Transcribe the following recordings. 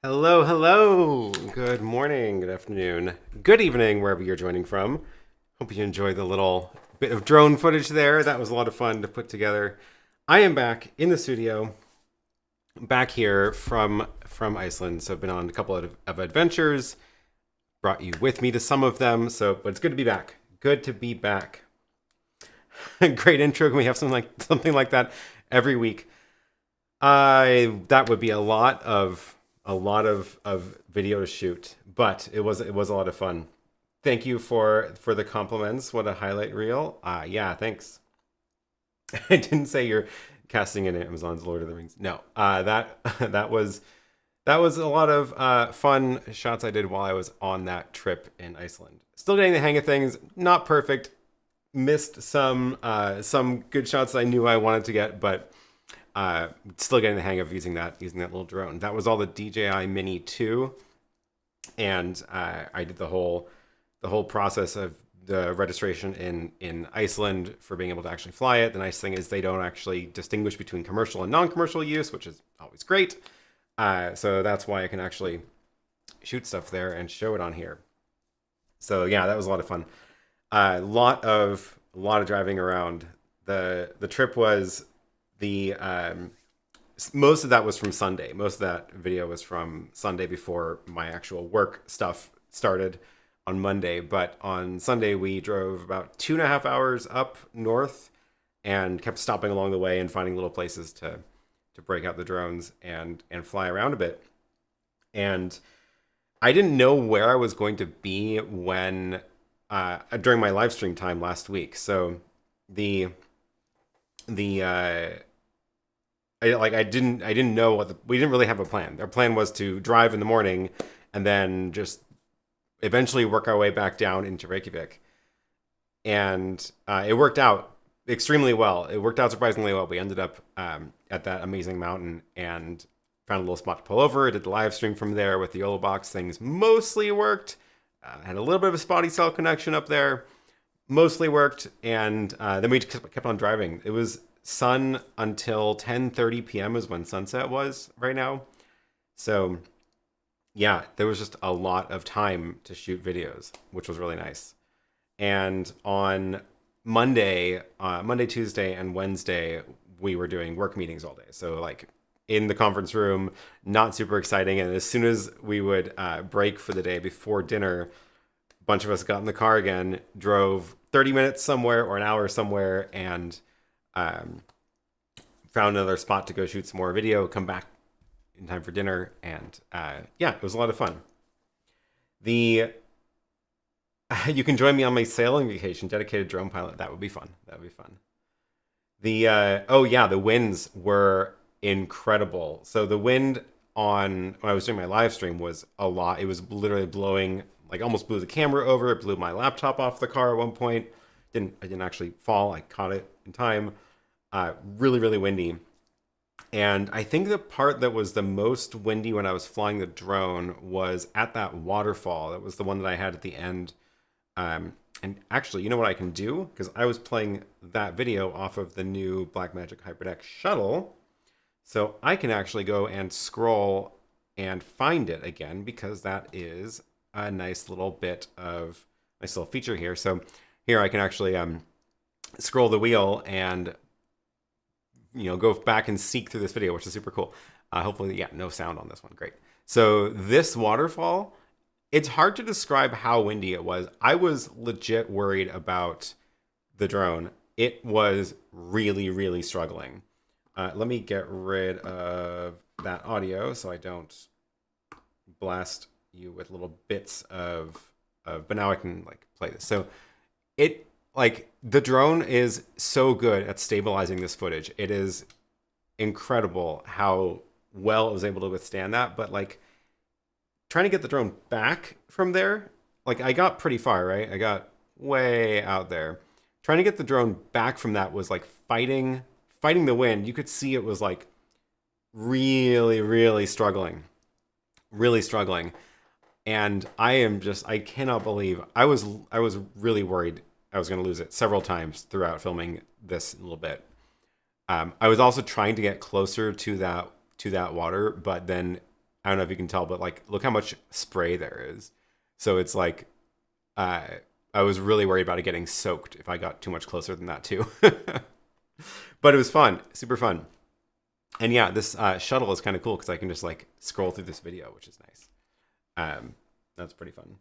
Hello, hello. Good morning, good afternoon, good evening, wherever you're joining from. Hope you enjoyed the little bit of drone footage there. That was a lot of fun to put together. I am back in the studio, back here from Iceland. So I've been on a couple of adventures, brought you with me to some of them. But it's good to be back. Good to be back. Great intro. Can we have something like that every week? That would be a lot of video to shoot, but it was a lot of fun. Thank you for the compliments. What a highlight reel. Yeah, thanks. I didn't say you're casting in Amazon's Lord of the Rings. No, that that was a lot of fun shots I did while I was on that trip in Iceland. Still getting the hang of things. Not perfect. Missed some good shots I knew I wanted to get, but still getting the hang of using that little drone. That was all the DJI Mini 2, and I did the whole process of the registration in Iceland for being able to actually fly it. The nice thing is they don't actually distinguish between commercial and non-commercial use, which is always great. So that's why I can actually shoot stuff there and show it on here. So yeah, that was a lot of fun. A lot of driving around. The trip was most of that was from Sunday. Most of that video was from Sunday before my actual work stuff started on Monday. But on Sunday, we drove about 2.5 hours up north and kept stopping along the way and finding little places to break out the drones and fly around a bit. And I didn't know where I was going to be when during my live stream time last week. So the I didn't know we didn't really have a plan. Our plan was to drive in the morning and then just eventually work our way back down into Reykjavik. And it worked out extremely well. It worked out surprisingly well. We ended up at that amazing mountain and found a little spot to pull over. Did the live stream from there with the YoloBox. Things mostly worked. Had a little bit of a spotty cell connection up there. Mostly worked. And then we just kept on driving. It was sun until 10:30 p.m. is when sunset was right now. So yeah, there was just a lot of time to shoot videos, which was really nice. And on Monday, Tuesday, and Wednesday, we were doing work meetings all day. So like in the conference room, not super exciting. And as soon as we would break for the day before dinner, a bunch of us got in the car again, drove 30 minutes somewhere or an hour somewhere, and found another spot to go shoot some more video, come back in time for dinner, and yeah, it was a lot of fun. You can join me on my sailing vacation, dedicated drone pilot. That would be fun. That would be fun. Oh yeah, the winds were incredible. So the wind when I was doing my live stream was a lot. It was literally blowing, like almost blew the camera over. It blew my laptop off the car at one point. I didn't actually fall. I caught it in time. Really, really windy. And I think the part that was the most windy when I was flying the drone was at that waterfall. That was the one that I had at the end. And actually, you know what I can do? Because I was playing that video off of the new Blackmagic Hyperdeck Shuttle. So I can actually go and scroll and find it again, because that is a nice little feature here. So here I can actually scroll the wheel and go back and seek through this video, which is super cool. Hopefully, yeah, no sound on this one. Great. So this waterfall, it's hard to describe how windy it was. I was legit worried about the drone. It was really, really struggling. Let me get rid of that audio so I don't blast you with little bits but now I can like play this. So the drone is so good at stabilizing this footage. It is incredible how well it was able to withstand that. But like trying to get the drone back from there, like I got pretty far, right? I got way out there. Trying to get the drone back from that was like fighting the wind. You could see it was like really, really struggling. Really struggling. And I cannot believe I was really worried I was going to lose it several times throughout filming this little bit. I was also trying to get closer to that water, but then I don't know if you can tell, but like, look how much spray there is. So it's like, I was really worried about it getting soaked if I got too much closer than that too. But it was fun, super fun. And yeah, this shuttle is kind of cool because I can just like scroll through this video, which is nice. That's pretty fun.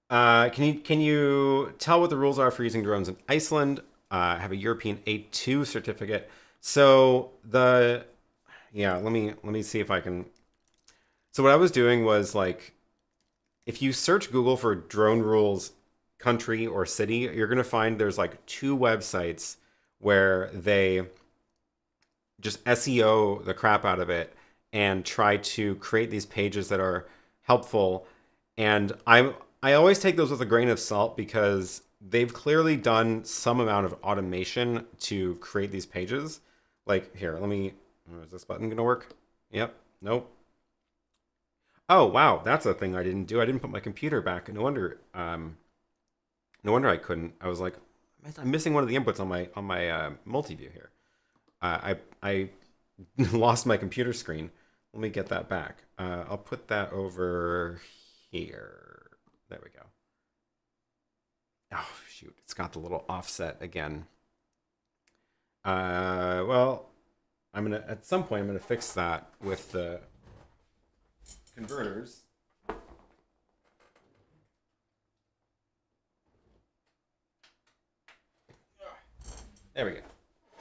Can you tell what the rules are for using drones in Iceland? I have a European A2 certificate. So let me see if I can. So what I was doing was like, if you search Google for drone rules, country or city, you're gonna find there's like 2 websites where they just SEO the crap out of it and try to create these pages that are helpful. And I always take those with a grain of salt because they've clearly done some amount of automation to create these pages. Like here, is this button gonna work? Yep, nope. Oh, wow, that's a thing I didn't do. I didn't put my computer back. No wonder I couldn't. I was like, I'm missing one of the inputs on my multi-view here. I lost my computer screen. Let me get that back. I'll put that over here. There we go. Oh, shoot. It's got the little offset again. Well, at some point, I'm going to fix that with the converters. There we go.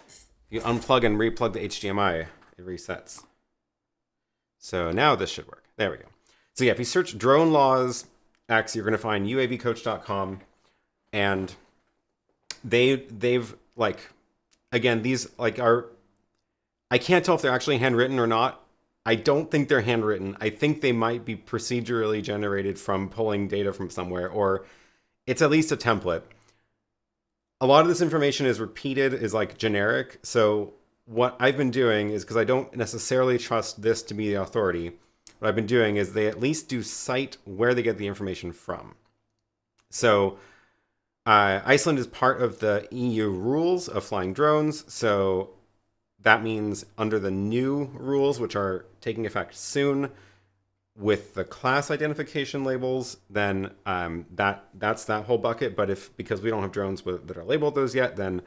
If you unplug and replug the HDMI, it resets. So now this should work. There we go. So yeah, if you search drone laws X, you're going to find uavcoach.com, and they've like, again, these like are, I can't tell if they're actually handwritten or not. I don't think they're handwritten. I think they might be procedurally generated from pulling data from somewhere, or it's at least a template. A lot of this information is repeated, is like generic. So what I've been doing is, because I don't necessarily trust this to be the authority, what I've been doing is they at least do cite where they get the information from. So Iceland is part of the EU rules of flying drones. So that means under the new rules, which are taking effect soon, with the class identification labels, then that's that whole bucket. But because we don't have drones that are labeled those yet, then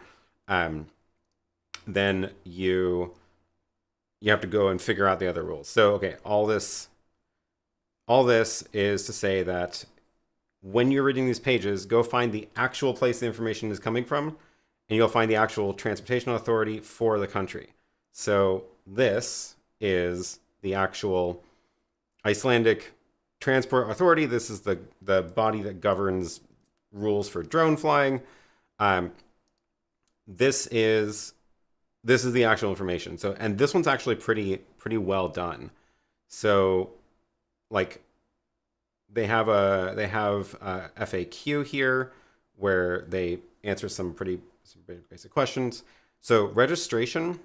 you have to go and figure out the other rules. So okay, all this is to say that when you're reading these pages, go find the actual place the information is coming from, and you'll find the actual transportation authority for the country. So this is the actual Icelandic Transport Authority. This is the body that governs rules for drone flying. This is the actual information. So, and this one's actually pretty well done. So, like, they have a FAQ here where they answer some pretty basic questions. So, registration.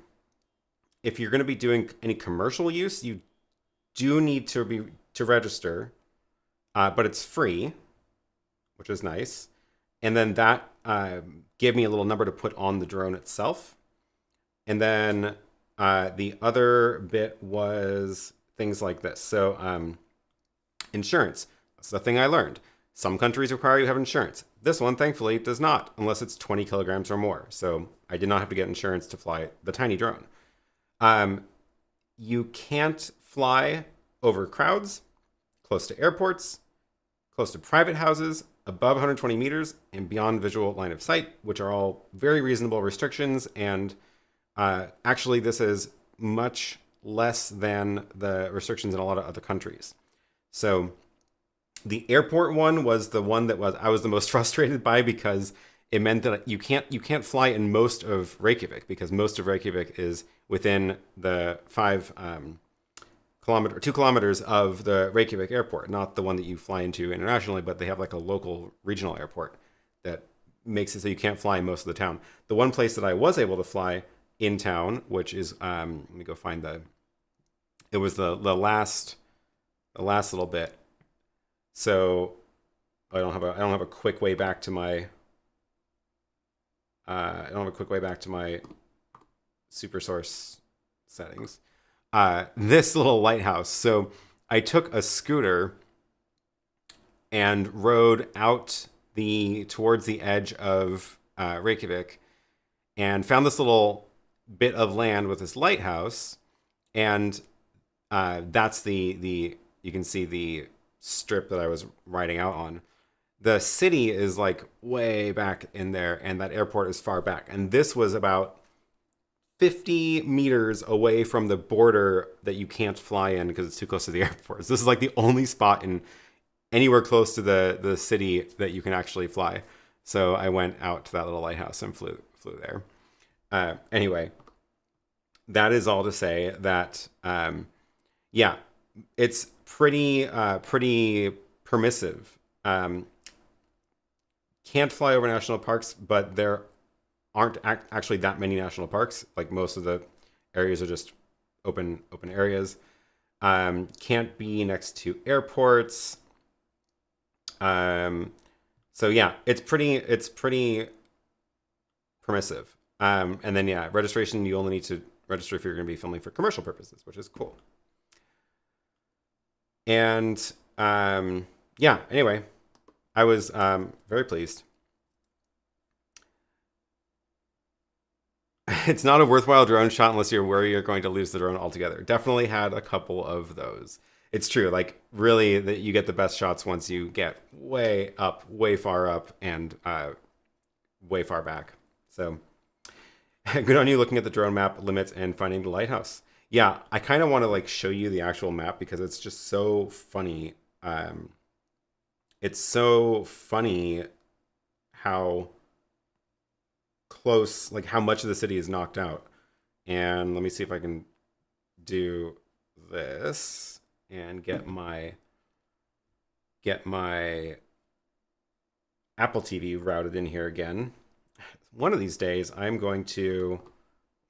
If you're going to be doing any commercial use, you do need to register, but it's free, which is nice. And then that gave me a little number to put on the drone itself. And then the other bit was things like this. So insurance, that's the thing I learned. Some countries require you to have insurance. This one, thankfully, does not, unless it's 20 kilograms or more. So I did not have to get insurance to fly the tiny drone. You can't fly over crowds, close to airports, close to private houses, above 120 meters, and beyond visual line of sight, which are all very reasonable restrictions. And actually, this is much less than the restrictions in a lot of other countries. So the airport one was the one that I was the most frustrated by, because it meant that you can't fly in most of Reykjavik, because most of Reykjavik is within the 2 kilometers of the Reykjavik airport, not the one that you fly into internationally, but they have like a local regional airport that makes it so you can't fly in most of the town. The one place that I was able to fly in town, which is let me go find it was the last little bit. So I don't have a quick way back to my super source settings. this little lighthouse. So I took a scooter and rode out towards the edge of Reykjavik and found this little bit of land with this lighthouse, and that's you can see the strip that I was riding out on. The city is like way back in there, and that airport is far back. And this was about 50 meters away from the border that you can't fly in because it's too close to the airport. So this is like the only spot in anywhere close to the city that you can actually fly. So I went out to that little lighthouse and flew there. Anyway, that is all to say that, yeah, it's pretty permissive. Can't fly over national parks, but there aren't actually that many national parks. Like most of the areas are just open areas. Can't be next to airports. So yeah, it's pretty permissive. And then yeah, registration, you only need to register if you're going to be filming for commercial purposes, which is cool. And yeah, anyway, I was very pleased. It's not a worthwhile drone shot unless you're worried you're going to lose the drone altogether. Definitely had a couple of those. It's true, like really that you get the best shots once you get way up, way far up, and way far back. So good on you looking at the drone map limits and finding the lighthouse. Yeah, I kind of want to like show you the actual map because it's just so funny. It's so funny how close, like how much of the city is knocked out. And let me see if I can do this and get my Apple TV routed in here again. One of these days I'm going to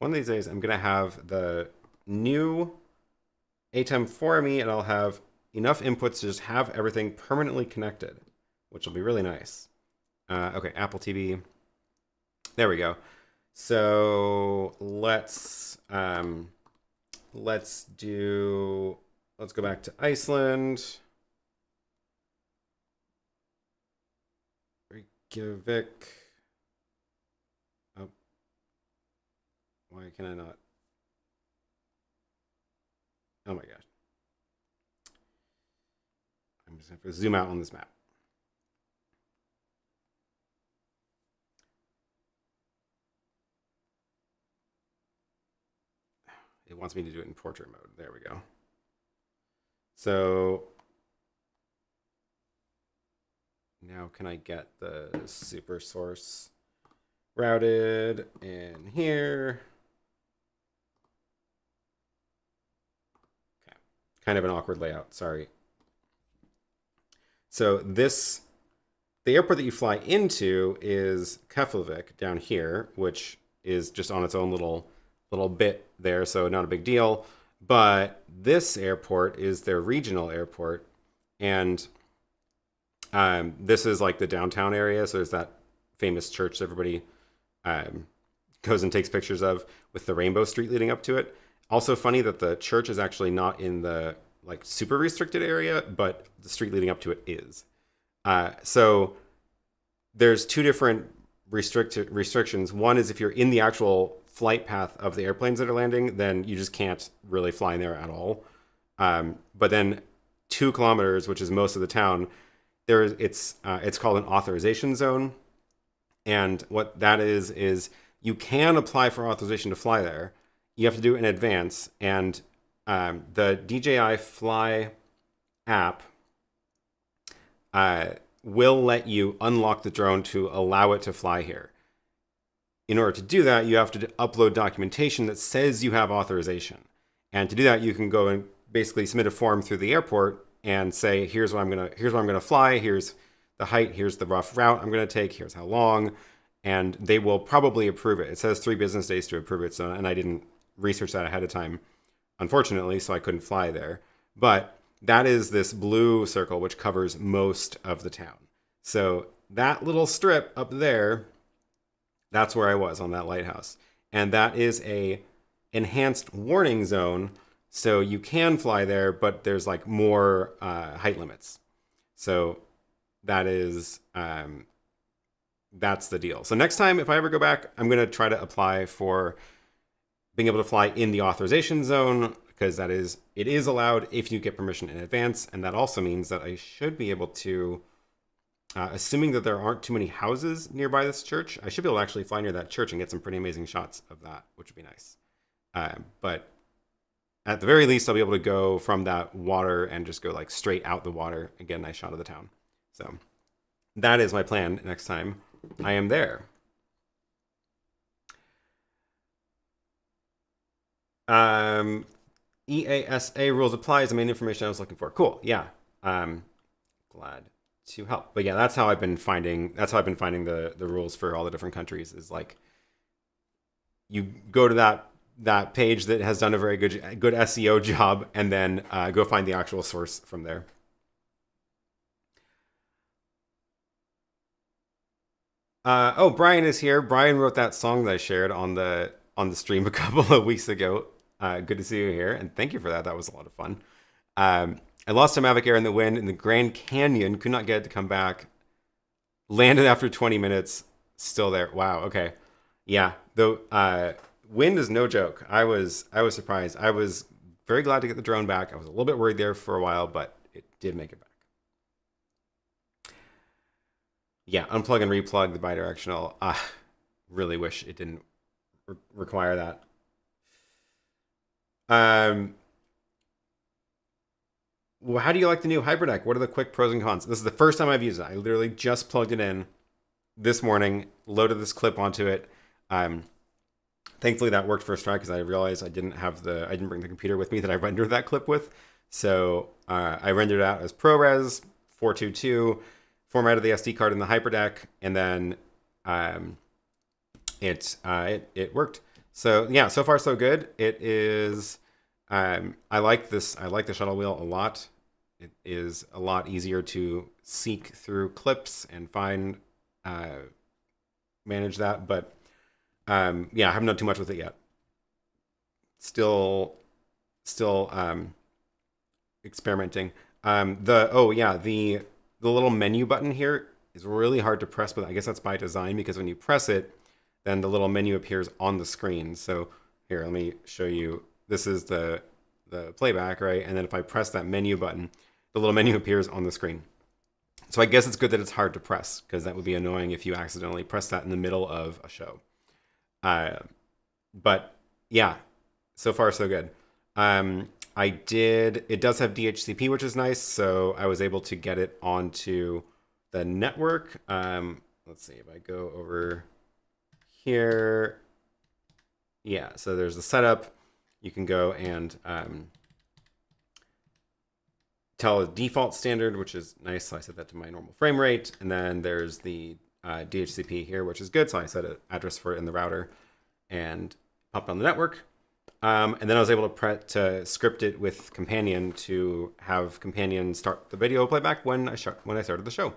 have the new ATEM for me, and I'll have enough inputs to just have everything permanently connected, which will be really nice. Okay, Apple TV. There we go. So let's go back to Iceland. Reykjavik. Oh, why can I not? Oh my gosh. I'm just going to zoom out on this map. It wants me to do it in portrait mode. There we go. So now can I get the super source routed in here? Okay. Kind of an awkward layout, sorry. So the airport that you fly into is Keflavik down here, which is just on its own little bit there, so not a big deal. But this airport is their regional airport, and this is like the downtown area. So there's that famous church that everybody goes and takes pictures of with the rainbow street leading up to it. Also funny that the church is actually not in the like super restricted area, but the street leading up to it is. So there's two different restrictions. One is if you're in the actual flight path of the airplanes that are landing, then you just can't really fly in there at all. But then 2 kilometers, which is most of the town, it's called an authorization zone. And what that is you can apply for authorization to fly there. You have to do it in advance. And the DJI Fly app will let you unlock the drone to allow it to fly here. In order to do that, you have to upload documentation that says you have authorization. And to do that, you can go and basically submit a form through the airport and say, here's where I'm gonna fly, here's the height, here's the rough route I'm gonna take, here's how long, and they will probably approve it. It says 3 business days to approve it, and I didn't research that ahead of time, unfortunately, so I couldn't fly there. But that is this blue circle which covers most of the town. So that little strip up there, that's where I was on that lighthouse. And that is a enhanced warning zone. So you can fly there, but there's like more height limits. So that is that's the deal. So next time, if I ever go back, I'm going to try to apply for being able to fly in the authorization zone, because it is allowed if you get permission in advance. And that also means that I should be able to, assuming that there aren't too many houses nearby this church, I should be able to actually fly near that church and get some pretty amazing shots of that, which would be nice. But at the very least, I'll be able to go from that water and just go like straight out the water and get a nice shot of the town. So that is my plan next time I am there. EASA rules apply is the main information I was looking for. Cool. Yeah. Glad to help. But yeah, that's how I've been finding the rules for all the different countries, is like you go to that page that has done a very good SEO job, and then go find the actual source from there. Oh, Brian is here. Brian wrote that song that I shared on the stream a couple of weeks ago. Good to see you here, and thank you for that. That was a lot of fun. I lost a Mavic Air in the wind in the Grand Canyon. Could not get it to come back. Landed after 20 minutes. Still there. Wow. Okay. Yeah. The wind is no joke. I was surprised. I was very glad to get the drone back. I was a little bit worried there for a while, but it did make it back. Yeah, unplug and replug the bidirectional. Really wish it didn't require that. Well, how do you like the new Hyperdeck? What are the quick pros and cons? This is the first time I've used it. I literally just plugged it in this morning, loaded this clip onto it. Thankfully that worked first try, because I realized I didn't bring the computer with me that I rendered that clip with. So I rendered it out as ProRes 422. Formatted the SD card in the Hyperdeck, and then it worked. So yeah, so far so good. It is. I like this. I like the shuttle wheel a lot. It is a lot easier to seek through clips and find, manage that. But yeah, I haven't done too much with it yet. Still experimenting. The little menu button here is really hard to press, but I guess that's by design, because when you press it, then the little menu appears on the screen. So here, let me show you. This is the playback, right? And then if I press that menu button, the little menu appears on the screen. So I guess it's good that it's hard to press, because that would be annoying if you accidentally press that in the middle of a show. But yeah, so far so good. It does have DHCP, which is nice. So I was able to get it onto the network. Let's see if I go over here. Yeah, so there's the setup. You can go and tell a default standard, which is nice. So I set that to my normal frame rate. And then there's the DHCP here, which is good. So I set an address for it in the router and popped on the network. And then I was able to script it with Companion to have Companion start the video playback when I started the show.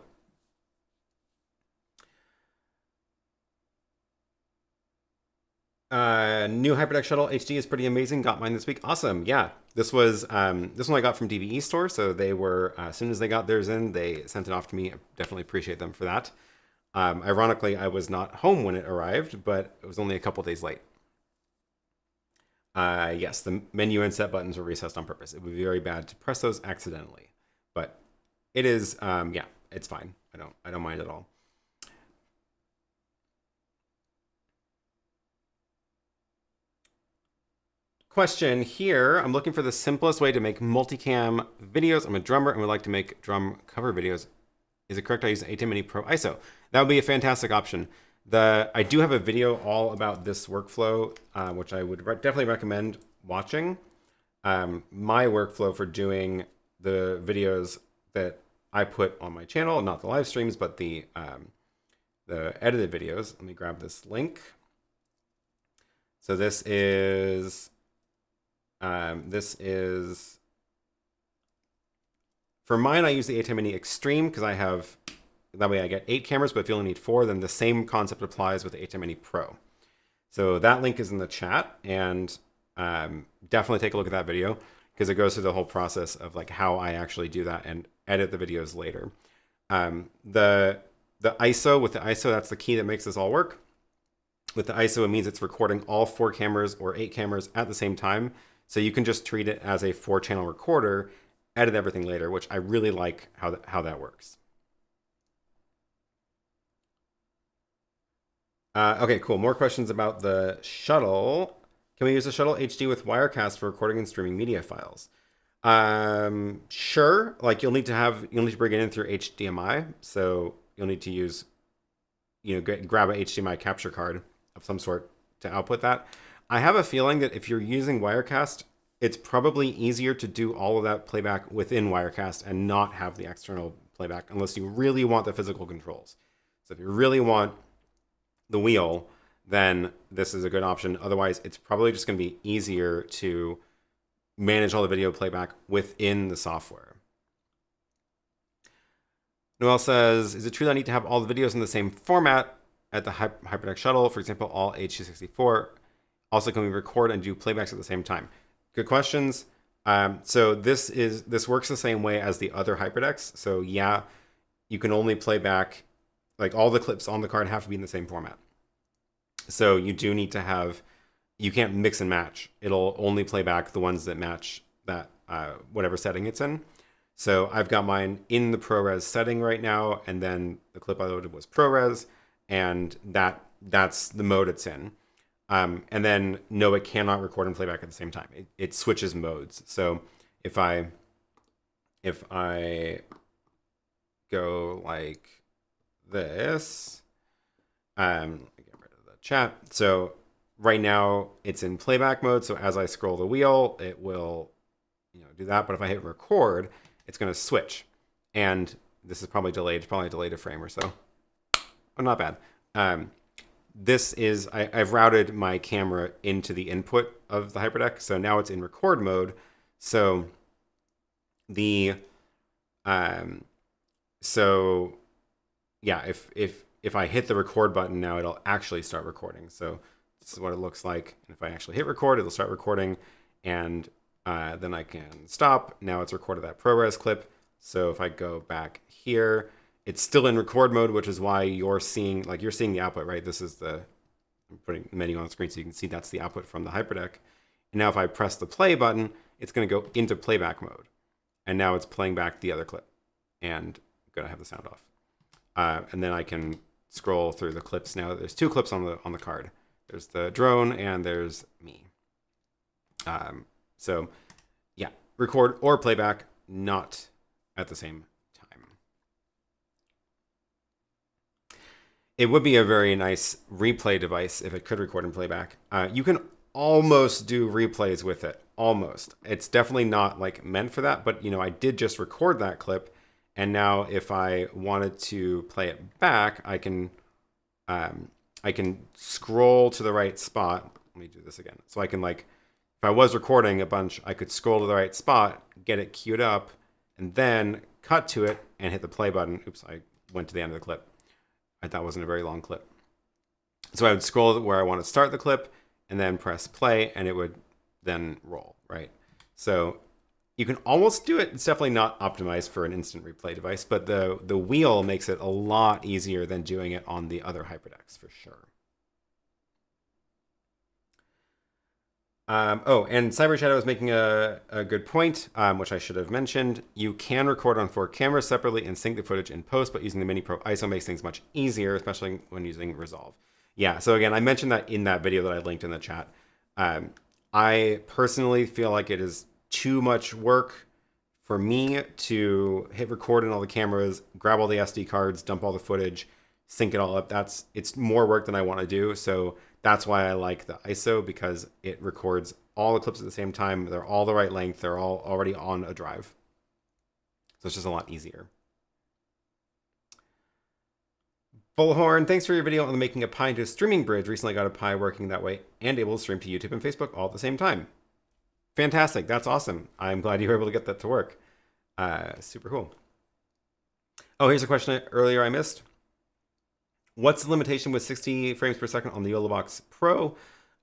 New Hyperdeck Shuttle HD is pretty amazing. Got mine this week. Awesome. Yeah, this one I got from DVE Store. So they were, as soon as they got theirs in, they sent it off to me. I definitely appreciate them for that. Ironically, I was not home when it arrived, but it was only a couple days late. Yes, the menu and set buttons were recessed on purpose. It would be very bad to press those accidentally, but it is, yeah, it's fine. I don't mind at all. Question here. I'm looking for the simplest way to make multicam videos. I'm a drummer and would like to make drum cover videos. Is it correct I use ATEM Mini Pro ISO? That would be a fantastic option. I do have a video all about this workflow, which I would definitely recommend watching. My workflow for doing the videos that I put on my channel, not the live streams, but the edited videos. Let me grab this link. So this is for mine. I use the ATEM Mini Extreme because that way I get 8 cameras, but if you only need 4, then the same concept applies with the ATEM Mini Pro. So that link is in the chat, and definitely take a look at that video because it goes through the whole process of like how I actually do that and edit the videos later. The ISO, with the ISO, that's the key that makes this all work. With the ISO, it means it's recording all 4 cameras or 8 cameras at the same time. So you can just treat it as a 4-channel recorder, edit everything later, which I really like how that works. Okay, cool. More questions about the shuttle. Can we use the shuttle HD with Wirecast for recording and streaming media files? Sure. Like you'll need to bring it in through HDMI. So you'll need to use, grab a HDMI capture card of some sort to output that. I have a feeling that if you're using Wirecast, it's probably easier to do all of that playback within Wirecast and not have the external playback unless you really want the physical controls. So if you really want the wheel, then this is a good option. Otherwise, it's probably just going to be easier to manage all the video playback within the software. Noel says, is it true that I need to have all the videos in the same format at the Hyperdeck Shuttle? For example, all H264. Also, can we record and do playbacks at the same time? Good questions. So this works the same way as the other Hyperdecks. So yeah, you can only play back, like all the clips on the card have to be in the same format. So you do need to have, you can't mix and match. It'll only play back the ones that match that whatever setting it's in. So I've got mine in the ProRes setting right now, and then the clip I loaded was ProRes, and that's the mode it's in. And then no, it cannot record and playback at the same time. It switches modes. So if I go like this, get rid of the chat. So right now it's in playback mode. So as I scroll the wheel, it will, do that. But if I hit record, it's going to switch. And this is probably delayed. It's probably delayed a frame or so. Oh, not bad. This is, I've routed my camera into the input of the Hyperdeck. So now it's in record mode. So the, yeah, if I hit the record button now, it'll actually start recording. So this is what it looks like. And if I actually hit record, it'll start recording. And then I can stop. Now it's recorded that ProRes clip. So if I go back here, it's still in record mode, which is why you're seeing the output, right? This is I'm putting the menu on the screen so you can see that's the output from the Hyperdeck. And now if I press the play button, it's going to go into playback mode. And now it's playing back the other clip. And I'm going to have the sound off. And then I can scroll through the clips now. There's 2 clips on the card. There's the drone and there's me. So yeah, record or playback, not at the same time. It would be a very nice replay device if it could record and playback. You can almost do replays with it, almost. It's definitely not like meant for that, but I did just record that clip, and now if I wanted to play it back, I can scroll to the right spot. Let me do this again. So I can if I was recording a bunch, I could scroll to the right spot, get it queued up, and then cut to it and hit the play button. Oops, I went to the end of the clip. That wasn't a very long clip. So I would scroll where I want to start the clip and then press play, and it would then roll, right? So you can almost do it. It's definitely not optimized for an instant replay device, but the wheel makes it a lot easier than doing it on the other Hyperdecks for sure. And Cyber Shadow is making a good point, which I should have mentioned. You can record on 4 cameras separately and sync the footage in post, but using the Mini Pro ISO makes things much easier, especially when using Resolve. Yeah, so again, I mentioned that in that video that I linked in the chat. I personally feel like it is too much work for me to hit record on all the cameras, grab all the SD cards, dump all the footage, sync it all up. It's more work than I want to do. So that's why I like the ISO, because it records all the clips at the same time. They're all the right length. They're all already on a drive. So it's just a lot easier. Bullhorn, thanks for your video on the making a Pi into a streaming bridge. Recently got a Pi working that way and able to stream to YouTube and Facebook all at the same time. Fantastic. That's awesome. I'm glad you were able to get that to work. Super cool. Oh, here's a question earlier I missed. What's the limitation with 60 frames per second on the YoloBox Pro?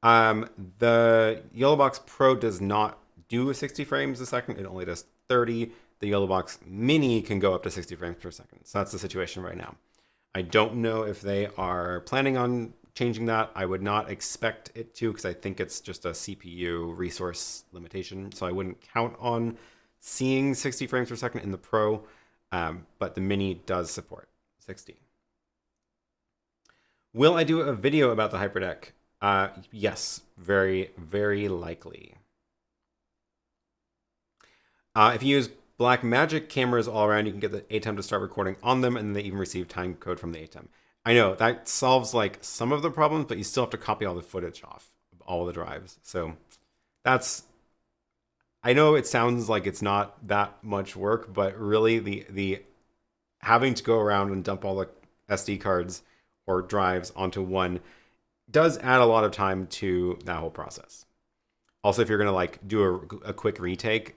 The YoloBox Pro does not do 60 frames a second. It only does 30. The YoloBox Mini can go up to 60 frames per second. So that's the situation right now. I don't know if they are planning on changing that. I would not expect it to, because I think it's just a CPU resource limitation. So I wouldn't count on seeing 60 frames per second in the Pro, but the Mini does support 60. Will I do a video about the Hyperdeck? Yes, very, very likely. If you use Blackmagic cameras all around, you can get the ATEM to start recording on them, and they even receive time code from the ATEM. I know that solves like some of the problems, but you still have to copy all the footage off of all the drives. So that's, I know it sounds like it's not that much work, but really the having to go around and dump all the SD cards or drives onto one does add a lot of time to that whole process. Also, if you're gonna like do a quick retake,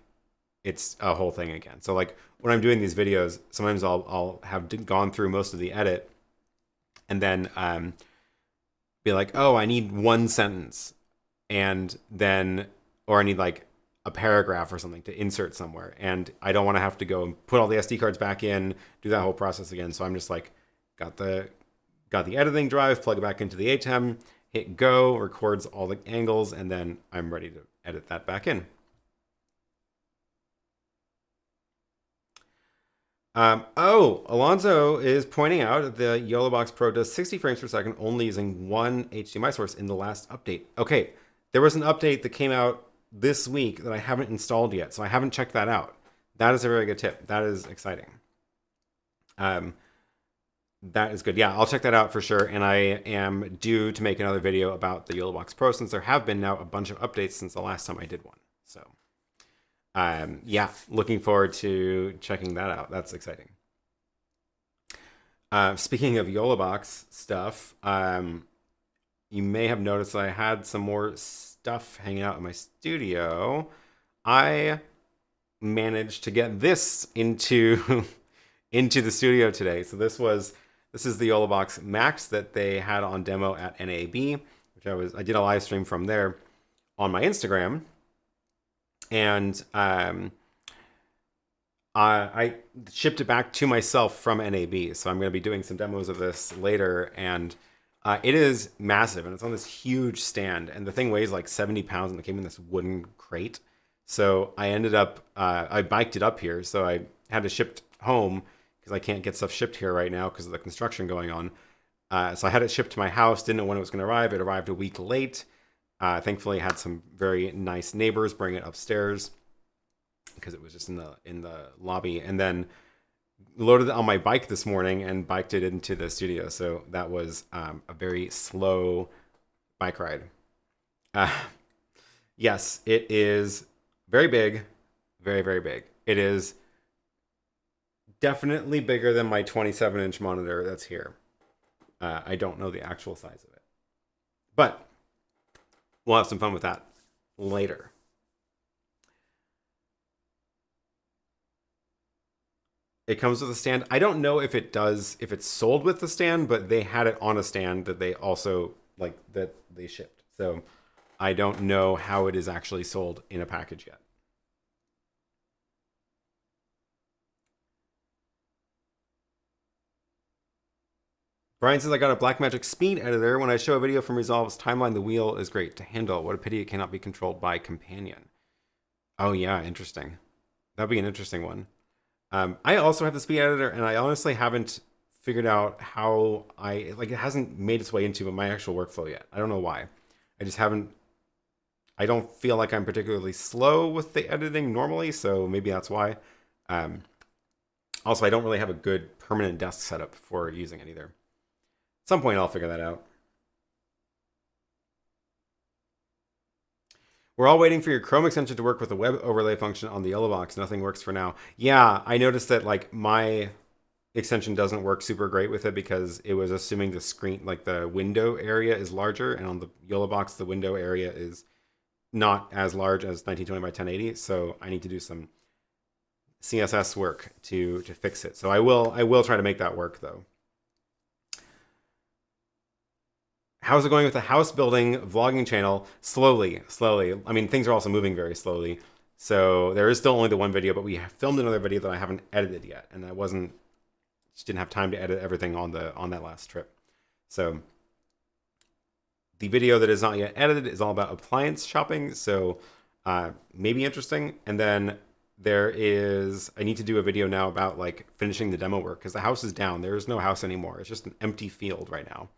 it's a whole thing again. So like when I'm doing these videos, sometimes I'll have gone through most of the edit and then be like, oh, I need one sentence, and then, or I need like a paragraph or something to insert somewhere, and I don't want to have to go and put all the SD cards back in, do that whole process again. So I'm just like, got the editing drive, plug it back into the ATEM, hit go, records all the angles, and then I'm ready to edit that back in. Alonso is pointing out that the YoloBox Pro does 60 frames per second only using one HDMI source in the last update. Okay, there was an update that came out this week that I haven't installed yet, so I haven't checked that out. That is a very good tip. That is exciting. That is good. Yeah, I'll check that out for sure. And I am due to make another video about the YoloBox Pro, since there have been now a bunch of updates since the last time I did one. So yeah, looking forward to checking that out. That's exciting. Speaking of YoloBox stuff, you may have noticed that I had some more stuff hanging out in my studio. I managed to get this into into the studio today. So this is the YoloBox Max that they had on demo at NAB, which I did a live stream from there on my Instagram. And I shipped it back to myself from NAB. So I'm going to be doing some demos of this later. And it is massive, and it's on this huge stand. And the thing weighs like 70 pounds, and it came in this wooden crate. So I ended up, I biked it up here. So I had to ship it home because I can't get stuff shipped here right now because of the construction going on. So I had it shipped to my house, didn't know when it was going to arrive. It arrived a week late. Thankfully, I had some very nice neighbors bring it upstairs because it was just in the lobby, and then loaded it on my bike this morning and biked it into the studio. So that was a very slow bike ride. Yes, it is very big, very, very big. It is definitely bigger than my 27-inch monitor that's here. I don't know the actual size of it, but we'll have some fun with that later. It comes with a stand. I don't know if it's sold with the stand, but they had it on a stand that they also, that they shipped. So I don't know how it is actually sold in a package yet. Brian says, I got a Blackmagic speed editor. When I show a video from Resolve's timeline, the wheel is great to handle. What a pity it cannot be controlled by companion. Oh yeah, interesting. That'd be an interesting one. I also have the speed editor, and I honestly haven't figured out how it hasn't made its way into my actual workflow yet. I don't know why. I just haven't, I don't feel like I'm particularly slow with the editing normally, so maybe that's why. Also, I don't really have a good permanent desk setup for using it either. At some point, I'll figure that out. We're all waiting for your Chrome extension to work with the web overlay function on the YoloBox. Nothing works for now. Yeah, I noticed that my extension doesn't work super great with it because it was assuming the screen, the window area is larger, and on the YoloBox, the window area is not as large as 1920 by 1080. So I need to do some CSS work to fix it. So I will try to make that work though. how's it going with the house building vlogging channel? Slowly, slowly. I mean, things are also moving very slowly. So there is still only the one video, but we have filmed another video that I haven't edited yet, and I just didn't have time to edit everything on that last trip. So the video that is not yet edited is all about appliance shopping, so maybe interesting. And then I need to do a video now about like finishing the demo work, because the house is down. There is no house anymore. It's just an empty field right now.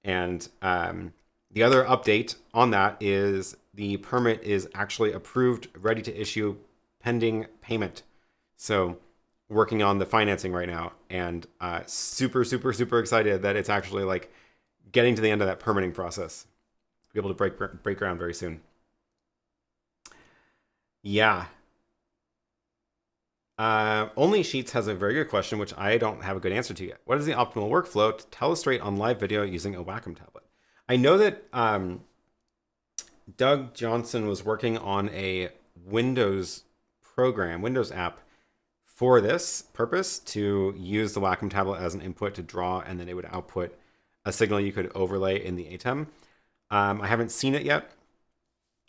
And the other update on that is the permit is actually approved, ready to issue, pending payment. So working on the financing right now, and super, super, super excited that it's actually like getting to the end of that permitting process. Be able to break ground very soon. Yeah. Only Sheets has a very good question, which I don't have a good answer to yet. What is the optimal workflow to telestrate on live video using a Wacom tablet? I know that Doug Johnson was working on a Windows app for this purpose, to use the Wacom tablet as an input to draw, and then it would output a signal you could overlay in the ATEM. I haven't seen it yet.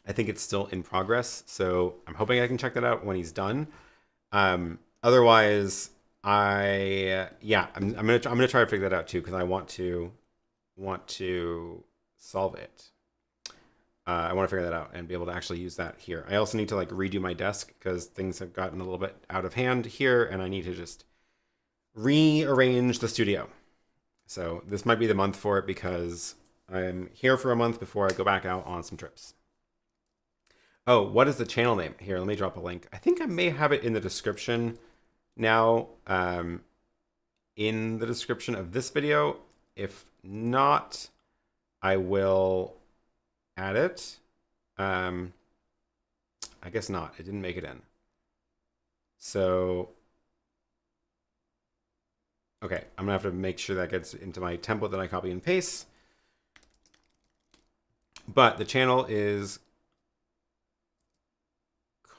I think it's still in progress, so I'm hoping I can check that out when he's done. Otherwise, I'm gonna try to figure that out too, because I want to solve it. I want to figure that out and be able to actually use that here. I also need to like redo my desk, because things have gotten a little bit out of hand here, and I need to just rearrange the studio. So this might be the month for it, because I'm here for a month before I go back out on some trips. Oh, what is the channel name? Here, let me drop a link. I think I may have it in the description now, in the description of this video. If not, I will add it. I guess not. It didn't make it in. So, okay, I'm gonna have to make sure that gets into my template that I copy and paste. But the channel is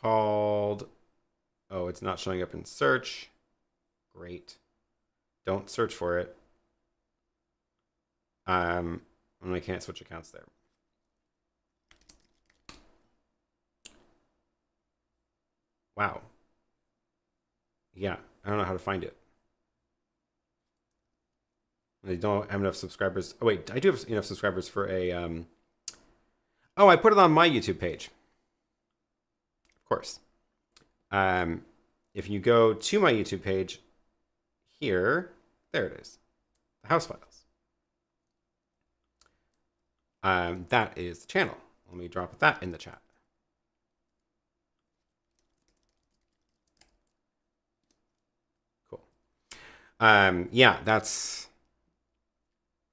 called, oh, it's not showing up in search. Great. Don't search for it. And I can't switch accounts there. Wow. Yeah, I don't know how to find it. I don't have enough subscribers. Oh wait, I do have enough subscribers for a oh, I put it on my YouTube page. Of course. If you go to my YouTube page here, there it is. The house files. That is the channel. Let me drop that in the chat. Cool. Yeah, that's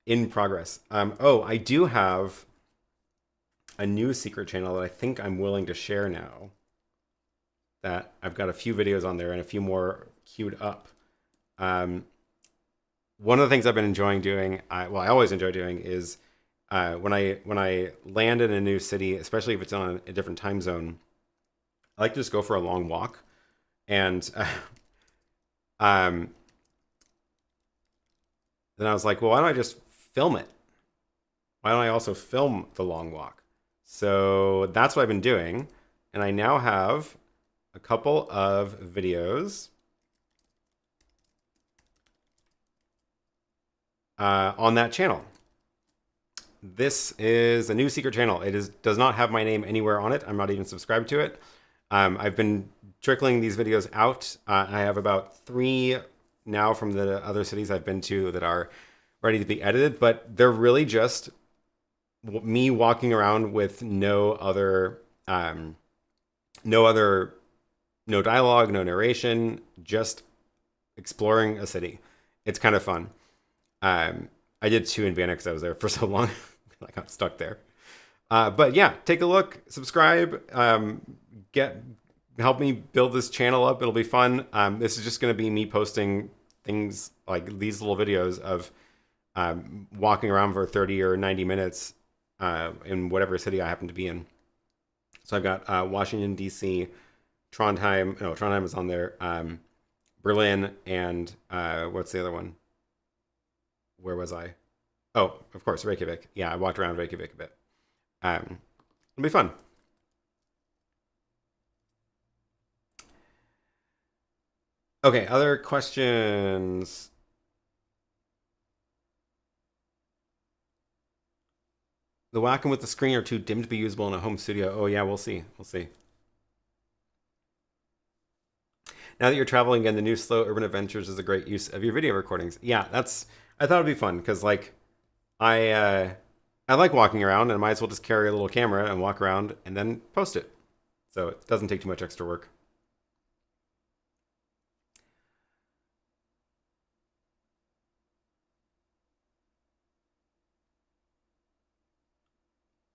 in progress. Oh, I do have a new secret channel that I think I'm willing to share now. That I've got a few videos on there and a few more queued up. One of the things I've been enjoying doing, I always enjoy doing, is when I land in a new city, especially if it's on a different time zone, I like to just go for a long walk. And then I was like, well, why don't I just film it? Why don't I also film the long walk? So that's what I've been doing. And I now have a couple of videos on that channel. This is a new secret channel. It does not have my name anywhere on it. I'm not even subscribed to it. I've been trickling these videos out. I have about 3 now from the other cities I've been to that are ready to be edited, but they're really just me walking around with no dialogue, no narration, just exploring a city. It's kind of fun. I did 2 in Vienna because I was there for so long. I got stuck there. But yeah, take a look, subscribe, help me build this channel up. It'll be fun. This is just going to be me posting things like these little videos of walking around for 30 or 90 minutes in whatever city I happen to be in. So I've got Washington, D.C., Trondheim is on there, Berlin, and what's the other one? Where was I? Oh, of course, Reykjavik. Yeah, I walked around Reykjavik a bit. It'll be fun. Okay, other questions? The Wacom with the screen are too dim to be usable in a home studio. Oh yeah, we'll see. We'll see. Now that you're traveling again, the new Slow Urban Adventures is a great use of your video recordings. Yeah, I thought it'd be fun because like I I like walking around and I might as well just carry a little camera and walk around and then post it. So it doesn't take too much extra work.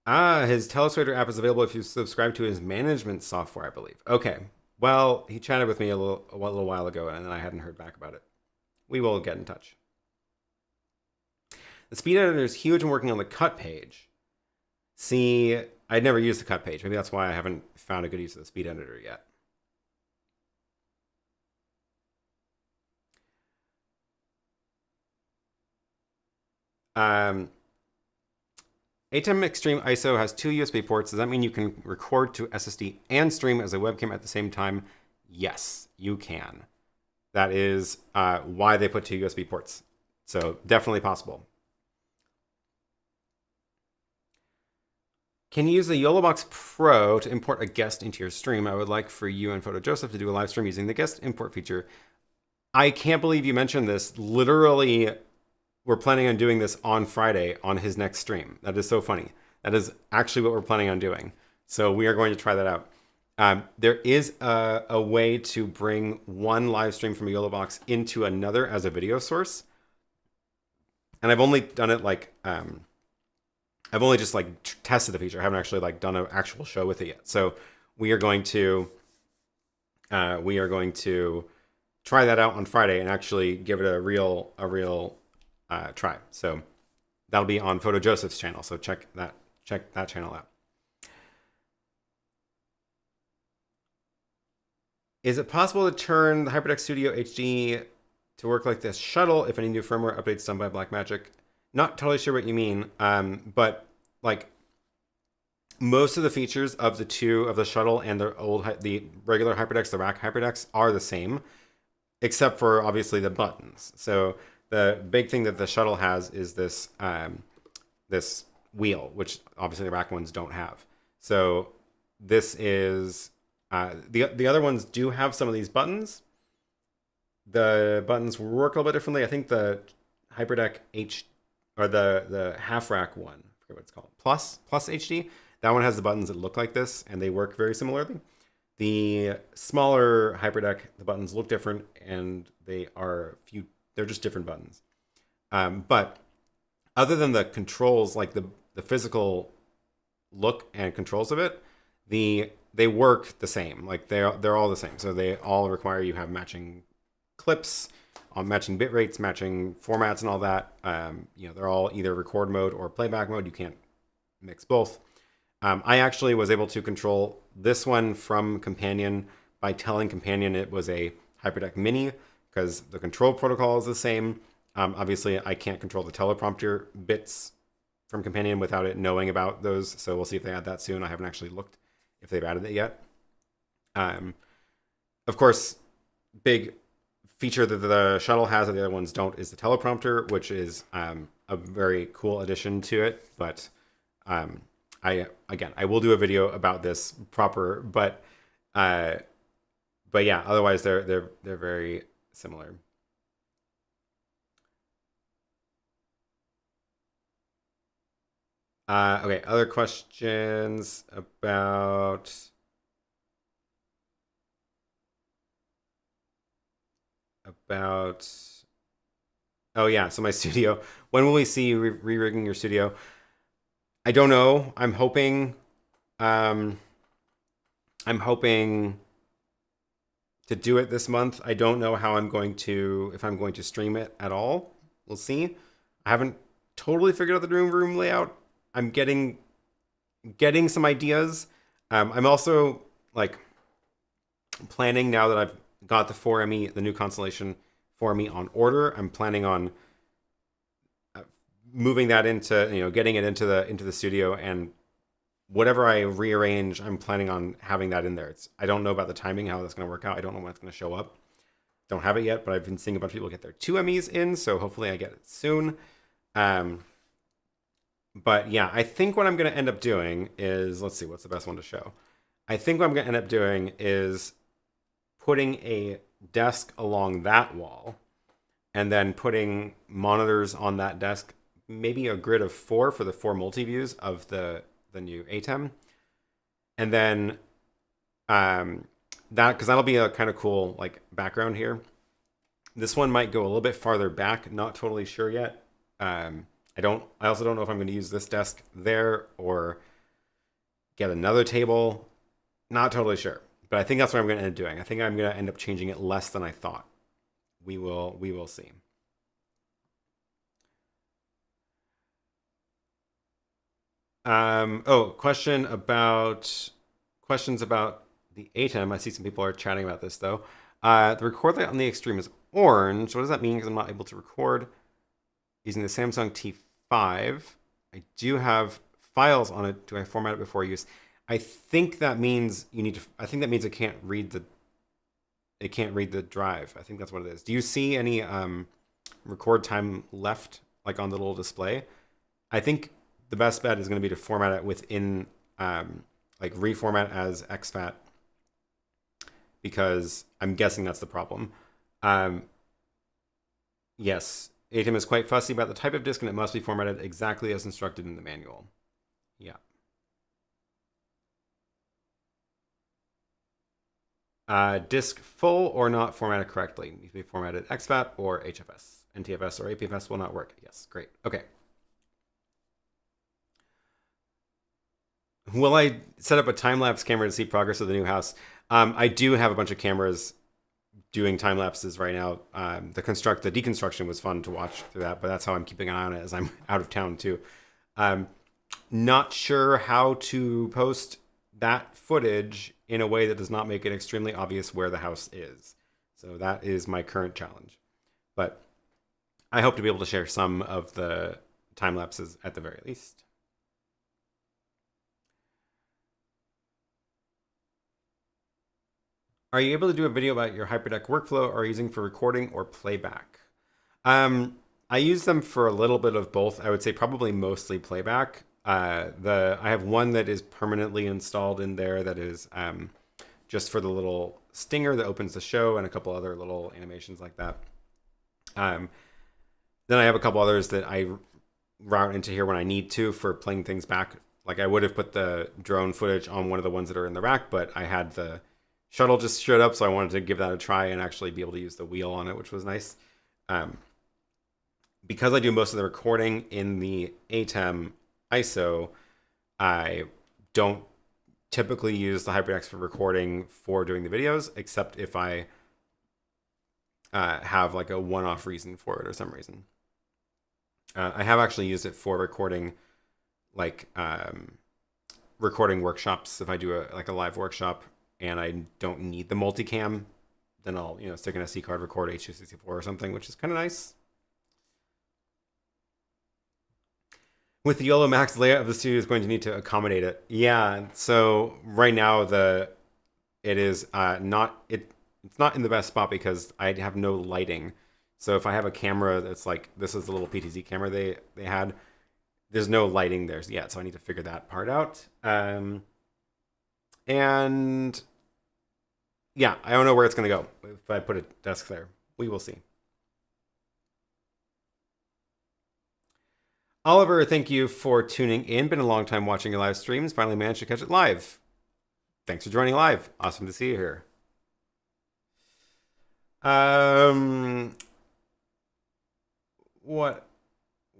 Ah, his Telestrator app is available if you subscribe to his management software, I believe. Okay. Well, he chatted with me a little while ago, and I hadn't heard back about it. We will get in touch. The speed editor is huge when working on the cut page. See, I'd never used the cut page. Maybe that's why I haven't found a good use of the speed editor yet. ATEM Extreme ISO has 2 USB ports. Does that mean you can record to SSD and stream as a webcam at the same time? Yes, you can. That is why they put 2 USB ports. So definitely possible. Can you use the YoloBox Pro to import a guest into your stream? I would like for you and Photo Joseph to do a live stream using the guest import feature. I can't believe you mentioned this. Literally, we're planning on doing this on Friday on his next stream. That is so funny. That is actually what we're planning on doing. So we are going to try that out. There is a way to bring one live stream from a YoloBox into another as a video source. And I've only done it like, I've only just like tested the feature. I haven't actually like done an actual show with it yet. So we are going to try that out on Friday and actually give it a real try. So that'll be on Photo Joseph's channel. So check that channel out. Is it possible to turn the Hyperdeck Studio HD to work like this shuttle if any new firmware updates done by Blackmagic? Not totally sure what you mean, but like most of the features of the shuttle and the regular Hyperdecks, the rack Hyperdecks, are the same, except for obviously the buttons. So the big thing that the shuttle has is this this wheel, which obviously the rack ones don't have. So this is the other ones do have some of these buttons. The buttons work a little bit differently. I think the Hyperdeck or the half rack one, I forget what it's called, Plus HD. That one has the buttons that look like this, and they work very similarly. The smaller Hyperdeck, the buttons look different, and they're just different buttons. But other than the controls, like the physical look and controls of it, they work the same. Like they're all the same. So they all require you have matching clips, matching bit rates, matching formats, and all that. They're all either record mode or playback mode. You can't mix both. I actually was able to control this one from Companion by telling Companion it was a Hyperdeck Mini because the control protocol is the same. Obviously, I can't control the teleprompter bits from Companion without it knowing about those. So we'll see if they add that soon. I haven't actually looked if they've added it yet. Of course, big feature that the shuttle has that the other ones don't is the teleprompter, which is a very cool addition to it. But I will do a video about this proper, but yeah, otherwise they're very similar. Okay, other questions about oh yeah, so my studio. When will we see you re-rigging your studio? I don't know. I'm hoping to do it this month. I don't know how if I'm going to stream it at all. We'll see. I haven't totally figured out the room layout. I'm getting some ideas. I'm also like planning now that I've got the 4ME, the new Constellation 4ME on order. I'm planning on moving that into, getting it into the studio, and whatever I rearrange, I'm planning on having that in there. I don't know about the timing, how that's going to work out. I don't know when it's going to show up. Don't have it yet, but I've been seeing a bunch of people get their 2MEs in, so hopefully I get it soon. But yeah, I think what I'm going to end up doing is, let's see, what's the best one to show? I think what I'm going to end up doing is putting a desk along that wall and then putting monitors on that desk, maybe a grid of 4 for the 4 multi-views of the new ATEM. And then because that'll be a kind of cool like background here. This one might go a little bit farther back, not totally sure yet. I also don't know if I'm going to use this desk there or get another table. Not totally sure, but I think that's what I'm going to end up doing. I think I'm going to end up changing it less than I thought. We will see. Questions about the ATEM. I see some people are chatting about this though. The record light on the Extreme is orange. What does that mean? Because I'm not able to record using the Samsung T5. I do have files on it. Do I format it before use? I think that means you need to. I think that means it can't read the. It can't read the drive. I think that's what it is. Do you see any record time left, like on the little display? I think the best bet is going to be to format it within, like reformat as exFAT, because I'm guessing that's the problem. Yes, ATEM is quite fussy about the type of disk, and it must be formatted exactly as instructed in the manual. Yeah. Disk full or not formatted correctly. Needs to be formatted exFAT or HFS. NTFS or APFS will not work. Yes, great. Okay. Will I set up a time-lapse camera to see progress of the new house? I do have a bunch of cameras doing time lapses right now. The deconstruction was fun to watch through that, but that's how I'm keeping an eye on it as I'm out of town too. Not sure how to post that footage in a way that does not make it extremely obvious where the house is. So that is my current challenge. But I hope to be able to share some of the time lapses at the very least. Are you able to do a video about your Hyperdeck workflow, or are you using for recording or playback? I use them for a little bit of both. I would say probably mostly playback. I have one that is permanently installed in there that is just for the little stinger that opens the show, and a couple other little animations like that. Then I have a couple others that I route into here when I need to for playing things back. Like I would have put the drone footage on one of the ones that are in the rack, but I had the shuttle just showed up, so I wanted to give that a try and actually be able to use the wheel on it, which was nice. Because I do most of the recording in the ATEM ISO, I don't typically use the HyperDecks for recording for doing the videos, except if I have like a one-off reason for it or some reason. I have actually used it for recording, like recording workshops. If I do a live workshop and I don't need the multicam, then I'll stick an SD card, record H264 or something, which is kind of nice. With the YoloMax, layout of the studio is going to need to accommodate it. Yeah, so right now it's not in the best spot because I have no lighting. So if I have a camera that's like, this is the little PTZ camera they had, there's no lighting there yet, so I need to figure that part out. And yeah, I don't know where it's going to go if I put a desk there. We will see. Oliver, thank you for tuning in. Been a long time watching your live streams. Finally managed to catch it live. Thanks for joining live. Awesome to see you here.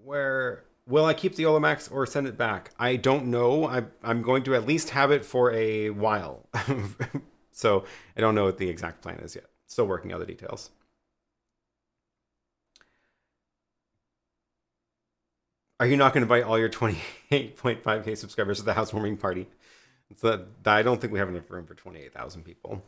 Where will I keep the YoloMax or send it back? I don't know. I'm going to at least have it for a while. So I don't know what the exact plan is yet. Still working out the details. Are you not going to invite all your 28.5K subscribers to the housewarming party? I don't think we have enough room for 28,000 people.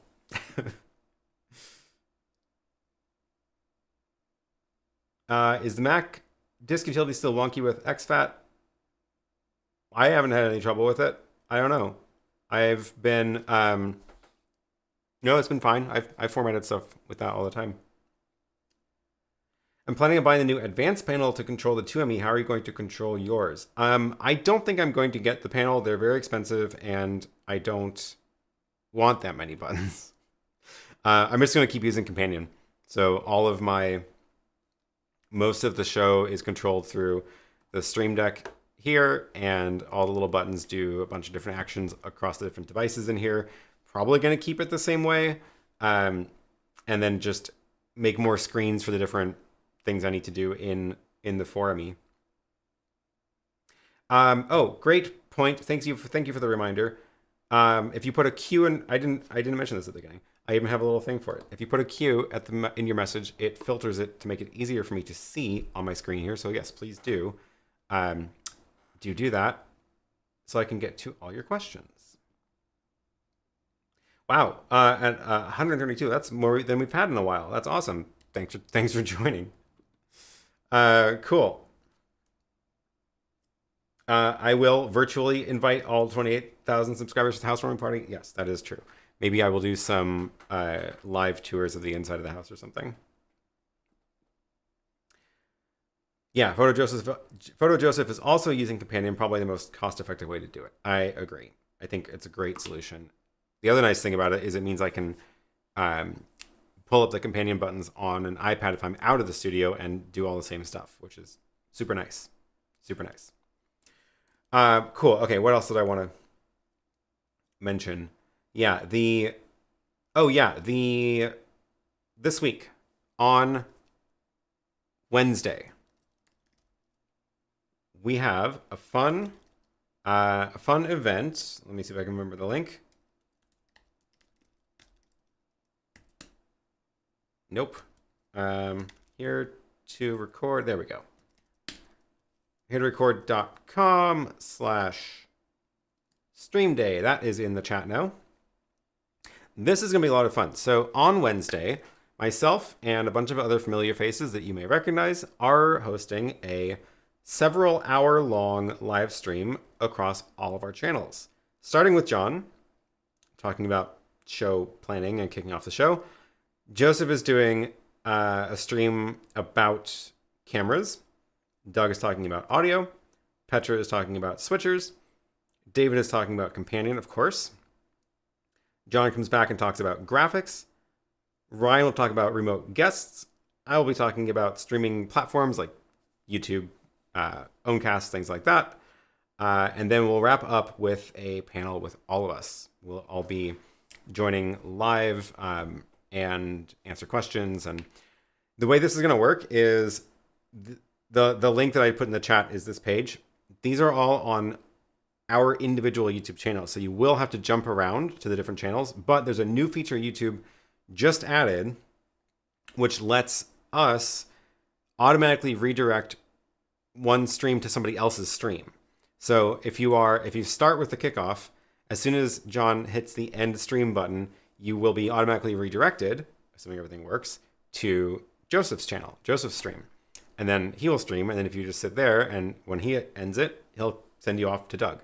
Is the Mac disk utility is still wonky with exFAT. I haven't had any trouble with it. I don't know. I've been, no, it's been fine. I've formatted stuff with that all the time. I'm planning on buying the new advanced panel to control the 2ME. How are you going to control yours? I don't think I'm going to get the panel. They're very expensive, and I don't want that many buttons. I'm just going to keep using Companion. So all of most of the show is controlled through the Stream Deck here, and all the little buttons do a bunch of different actions across the different devices in here. Probably going to keep it the same way, and then just make more screens for the different things I need to do in the 4ME. Oh, great point. Thank you for the reminder. If you put a Q in, I didn't mention this at the beginning. I even have a little thing for it. If you put a Q in your message, it filters it to make it easier for me to see on my screen here. So yes, please do do that, so I can get to all your questions. Wow, at 132, that's more than we've had in a while. That's awesome. Thanks for joining. Cool. I will virtually invite all 28,000 subscribers to the housewarming party. Yes, that is true. Maybe I will do some live tours of the inside of the house or something. Yeah, Photo Joseph is also using Companion, probably the most cost-effective way to do it. I agree. I think it's a great solution. The other nice thing about it is it means I can pull up the Companion buttons on an iPad if I'm out of the studio and do all the same stuff, which is super nice. Super nice. Cool. Okay, what else did I want to mention? Yeah, this week on Wednesday, we have a fun event. Let me see if I can remember the link. Nope. Here to record. There we go. HitRecord.com/stream day. That is in the chat now. This is going to be a lot of fun. So on Wednesday, myself and a bunch of other familiar faces that you may recognize are hosting a several-hour-long live stream across all of our channels. Starting with John, talking about show planning and kicking off the show. Joseph is doing a stream about cameras. Doug is talking about audio. Petra is talking about switchers. David is talking about Companion, of course. John comes back and talks about graphics. Ryan will talk about remote guests. I will be talking about streaming platforms like YouTube, Owncast, things like that. And then we'll wrap up with a panel with all of us. We'll all be joining live and answer questions. And the way this is going to work is the link that I put in the chat is this page. These are all on our individual YouTube channels. So you will have to jump around to the different channels, but there's a new feature YouTube just added, which lets us automatically redirect one stream to somebody else's stream. So if you start with the kickoff, as soon as John hits the end stream button, you will be automatically redirected, assuming everything works, to Joseph's channel, Joseph's stream. And then he will stream, and then if you just sit there, and when he ends it, he'll send you off to Doug.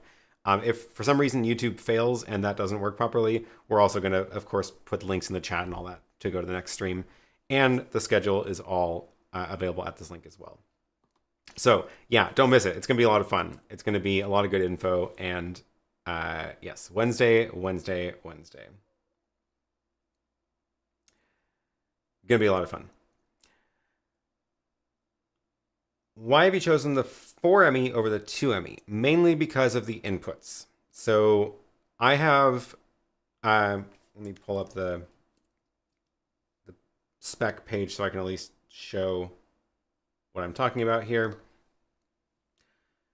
If for some reason YouTube fails and that doesn't work properly, we're also going to, of course, put links in the chat and all that to go to the next stream. And the schedule is all available at this link as well. So yeah, don't miss it. It's going to be a lot of fun. It's going to be a lot of good info. And yes, Wednesday. Going to be a lot of fun. Why have you chosen the 4ME over the 2ME? Mainly because of the inputs. So I have, let me pull up the spec page so I can at least show what I'm talking about here.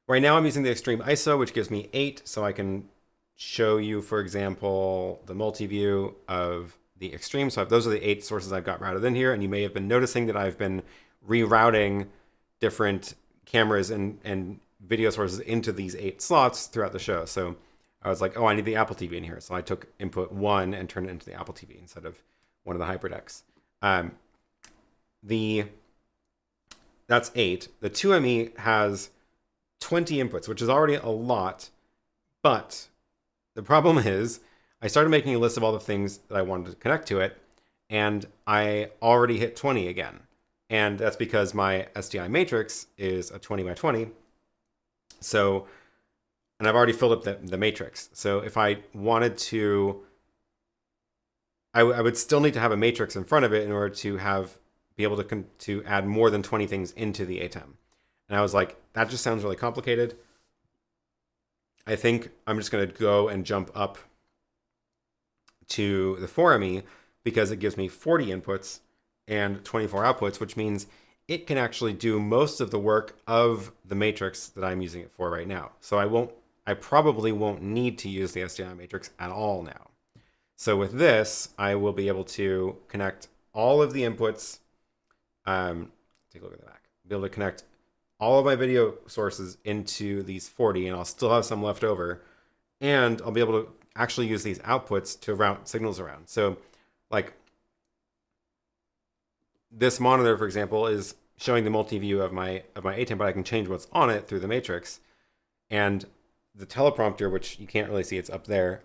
Right now I'm using the Extreme ISO, which gives me 8, so I can show you, for example, the multi-view of the Extreme. So those are the 8 sources I've got routed in here, and you may have been noticing that I've been rerouting different cameras and video sources into these 8 slots throughout the show. So I was like, oh, I need the Apple TV in here. So I took input 1 and turned it into the Apple TV instead of one of the Hyperdecks. that's 8. The 2ME has 20 inputs, which is already a lot. But the problem is I started making a list of all the things that I wanted to connect to it, and I already hit 20 again. And that's because my SDI matrix is a 20 by 20. So, and I've already filled up the matrix. So if I wanted to, I would still need to have a matrix in front of it in order to be able to add more than 20 things into the ATEM. And I was like, that just sounds really complicated. I think I'm just going to go and jump up to the 4ME because it gives me 40 inputs and 24 outputs, which means it can actually do most of the work of the matrix that I'm using it for right now. So I probably won't need to use the SDI matrix at all now. So with this, I will be able to connect all of the inputs. Take a look at the back. Be able to connect all of my video sources into these 40, and I'll still have some left over. And I'll be able to actually use these outputs to route signals around. So like this monitor, for example, is showing the multi-view of my ATEM, but I can change what's on it through the matrix. And the teleprompter, which you can't really see, it's up there.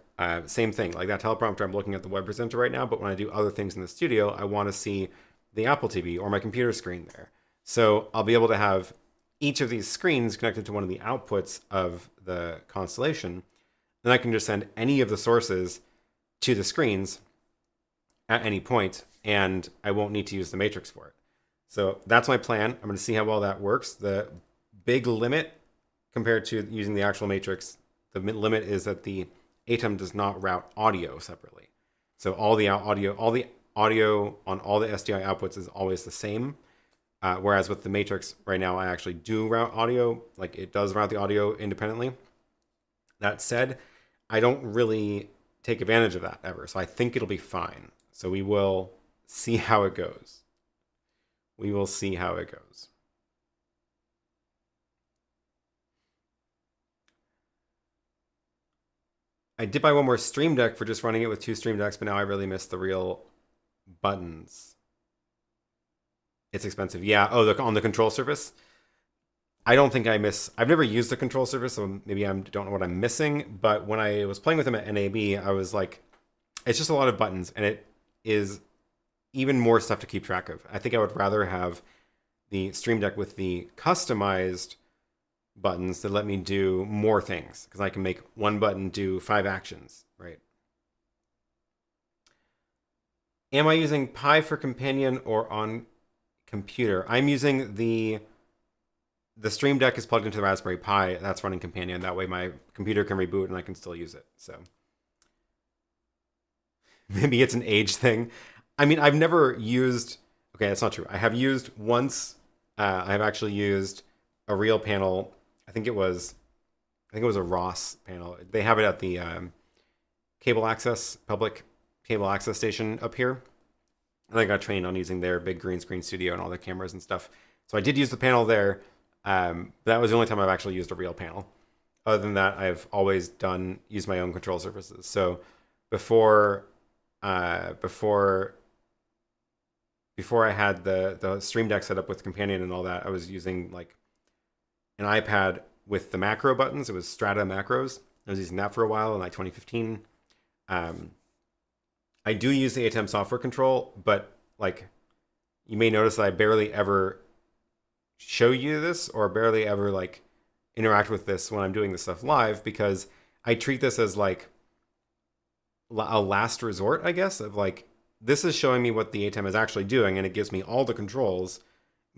Same thing, like that teleprompter, I'm looking at the web presenter right now, but when I do other things in the studio, I want to see the Apple TV or my computer screen there. So I'll be able to have each of these screens connected to one of the outputs of the constellation. Then I can just send any of the sources to the screens at any point, and I won't need to use the matrix for it. So that's my plan. I'm going to see how well that works. The big limit compared to using the actual matrix, the limit is that the ATEM does not route audio separately. So all the audio on all the SDI outputs is always the same. Whereas with the matrix right now, I actually do route audio, like it does route the audio independently. That said, I don't really take advantage of that ever. So I think it'll be fine. So we will see how it goes. We will see how it goes. I did buy one more Stream Deck for just running it with 2 Stream Decks, but now I really miss the real buttons. It's expensive. Yeah. Oh, on the control surface. I don't think I've never used the control surface, so maybe I don't know what I'm missing. But when I was playing with them at NAB, I was like, it's just a lot of buttons, and it is even more stuff to keep track of. I think I would rather have the Stream Deck with the customized buttons that let me do more things, because I can make one button do 5 actions, right? Am I using Pi for companion or on computer? I'm using the Stream Deck is plugged into the Raspberry Pi. That's running companion. That way my computer can reboot and I can still use it. So maybe it's an age thing. I mean, I've never used, okay, that's not true. I have used once, I have actually used a real panel. I think it was a Ross panel. They have it at the public cable access station up here. And I got trained on using their big green screen studio and all their cameras and stuff. So I did use the panel there. That was the only time I've actually used a real panel. Other than that, I've always used my own control surfaces. So before I had the Stream Deck set up with Companion and all that, I was using like an iPad with the macro buttons. It was Strata macros. I was using that for a while in like 2015. I do use the ATEM software control, but like you may notice that I barely ever show you this or barely ever like interact with this when I'm doing this stuff live, because I treat this as like a last resort, I guess, of like, this is showing me what the ATEM is actually doing and it gives me all the controls,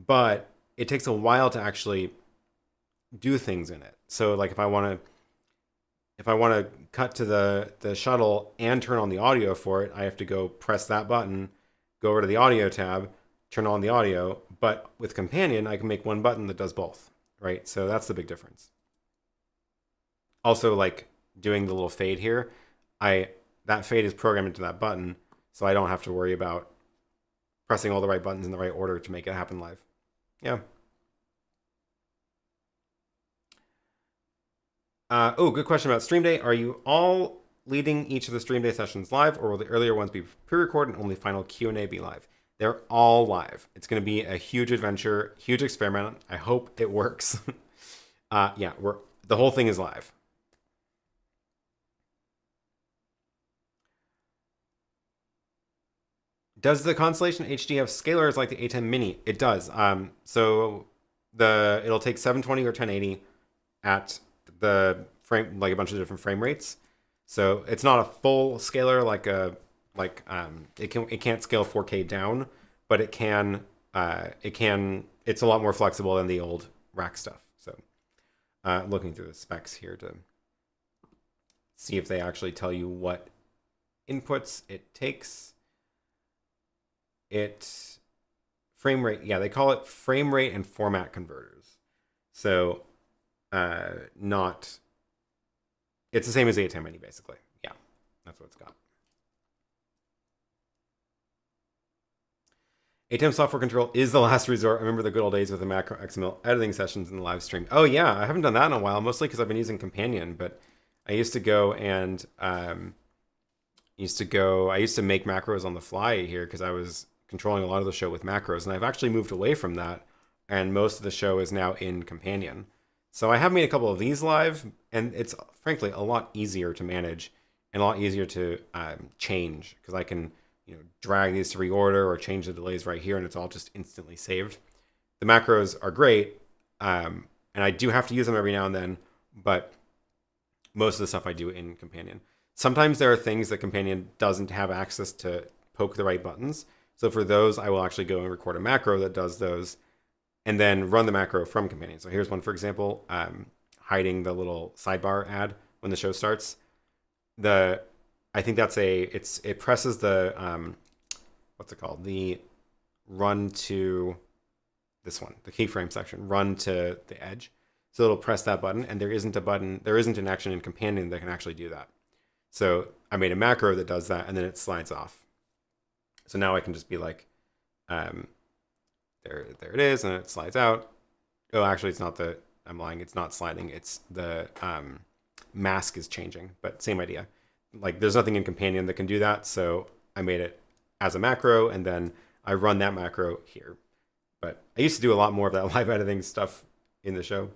but it takes a while to actually do things in it. So like if I want to cut to the shuttle and turn on the audio for it, I have to go press that button, go over to the audio tab, turn on the audio. But with Companion, I can make one button that does both, right? So that's the big difference. Also, like doing the little fade here, that fade is programmed into that button, so I don't have to worry about pressing all the right buttons in the right order to make it happen live. Yeah. Oh, good question about Stream Day. Are you all leading each of the Stream Day sessions live, or will the earlier ones be pre-recorded and only final Q&A be live? They're all live. It's going to be a huge adventure, huge experiment. I hope it works. Yeah, the whole thing is live. Does the Constellation HD have scalers like the ATEM Mini? It does. So it'll take 720 or 1080 at the frame, like a bunch of different frame rates. So it's not a full scaler it can't scale 4K down, but it can it's a lot more flexible than the old rack stuff. So looking through the specs here to see if they actually tell you what inputs it takes. Frame rate, yeah, they call it frame rate and format converters. So it's the same as the ATEM Mini, basically. Yeah, that's what it's got. ATEM software control is the last resort. I remember the good old days with the macro XML editing sessions in the live stream. Oh yeah, I haven't done that in a while, mostly because I've been using Companion, but I used to go and I used to make macros on the fly here because I was controlling a lot of the show with macros, and I've actually moved away from that, and most of the show is now in Companion. So I have made a couple of these live, and it's frankly a lot easier to manage and a lot easier to change because I can drag these to reorder or change the delays right here, and it's all just instantly saved. The macros are great, and I do have to use them every now and then, but most of the stuff I do in Companion. Sometimes there are things that Companion doesn't have access to poke the right buttons. So for those, I will actually go and record a macro that does those and then run the macro from Companion. So here's one, for example, hiding the little sidebar ad when the show starts. I think that's it presses the, what's it called? The run to this one, the keyframe section, run to the edge. So it'll press that button, and there isn't an action in Companion that can actually do that. So I made a macro that does that, and then it slides off. So now I can just be like, there it is, and it slides out. Oh, actually, it's not I'm lying. It's not sliding. It's the mask is changing, but same idea. Like there's nothing in Companion that can do that. So I made it as a macro, and then I run that macro here. But I used to do a lot more of that live editing stuff in the show.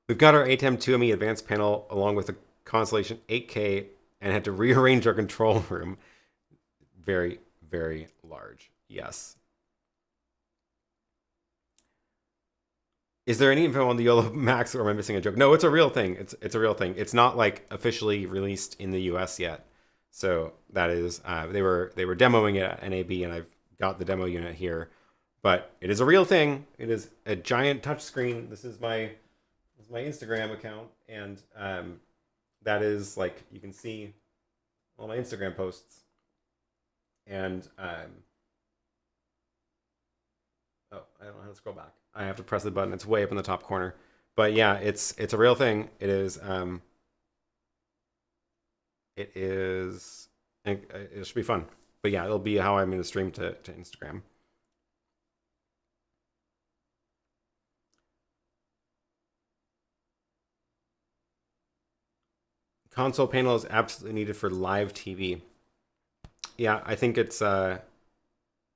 We've got our ATEM 2ME advanced panel along with the Constellation 8K and had to rearrange our control room. Very, very large. Yes. Is there any info on the YoloMax, or am I missing a joke? No, it's a real thing. It's a real thing. It's not like officially released in the US yet. So that is they were demoing it at NAB, and I've got the demo unit here. But it is a real thing. It is a giant touchscreen. This is my Instagram account, and that is, like, you can see all my Instagram posts. And oh, I don't know how to scroll back. I have to press the button. It's way up in the top corner. But yeah, it's a real thing. It is it should be fun. But yeah, it'll be how I'm going to stream to Instagram. Console panel is absolutely needed for live TV. Yeah, I think it's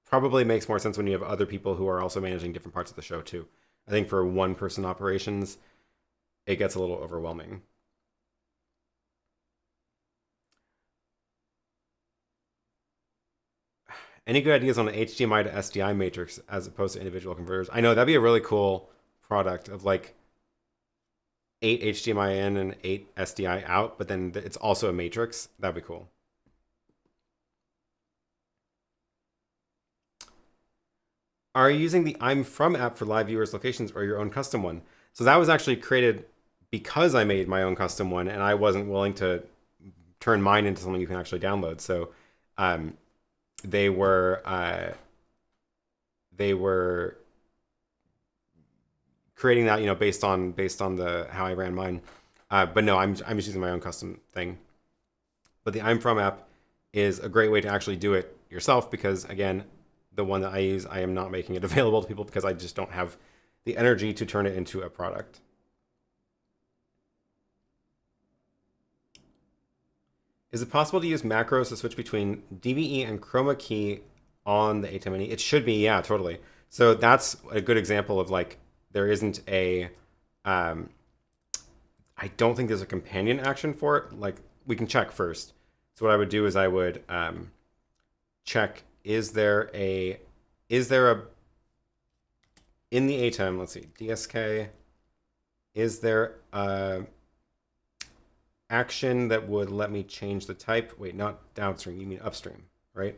probably makes more sense when you have other people who are also managing different parts of the show too. I think for one-person operations, it gets a little overwhelming. Any good ideas on an HDMI to SDI matrix as opposed to individual converters? I know that'd be a really cool product of like 8 HDMI in and 8 SDI out, but then it's also a matrix. That'd be cool. Are you using the I'm From app for live viewers locations or your own custom one? So that was actually created because I made my own custom one, and I wasn't willing to turn mine into something you can actually download. So they were creating that, you know, based on the how I ran mine. But no, I'm just using my own custom thing. But the I'm From app is a great way to actually do it yourself, because again, the one that I use, I am not making it available to people because I just don't have the energy to turn it into a product. Is it possible to use macros to switch between DVE and chroma key on the ATEM Mini? It should be, yeah, totally. So that's a good example of like, there isn't a, I don't think there's a companion action for it. Like, we can check first. So what I would do is I would check, is there a, in the ATEM, let's see, DSK, is there a action that would let me change the type? Wait, not downstream, you mean upstream, right?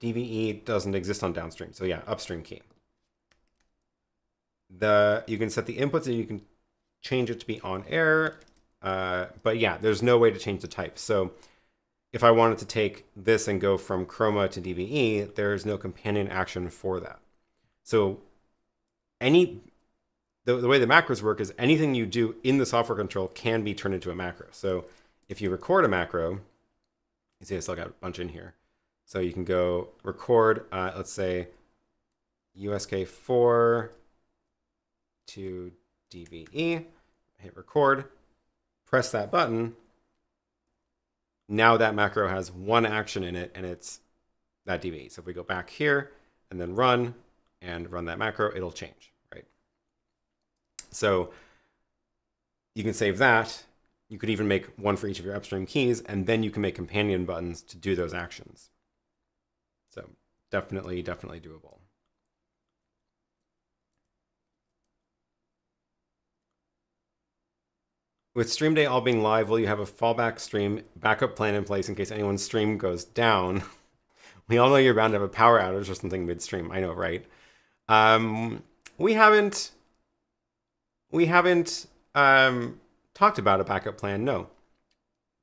DVE doesn't exist on downstream, so yeah, upstream key. You can set the inputs and you can change it to be on air, but yeah, there's no way to change the type. So if I wanted to take this and go from chroma to DVE, there's no companion action for that. So the way the macros work is anything you do in the software control can be turned into a macro. So if you record a macro, you see I still got a bunch in here. So you can go record, let's say USK4 to DVE, hit record, press that button. Now that macro has one action in it, and it's that DVE. So if we go back here and then run that macro, it'll change, right? So you can save that. You could even make one for each of your upstream keys, and then you can make companion buttons to do those actions. So definitely doable. With Stream Day all being live, will you have a fallback stream backup plan in place in case anyone's stream goes down? We all know you're bound to have a power outage or something midstream. I know, right? We haven't talked about a backup plan. No.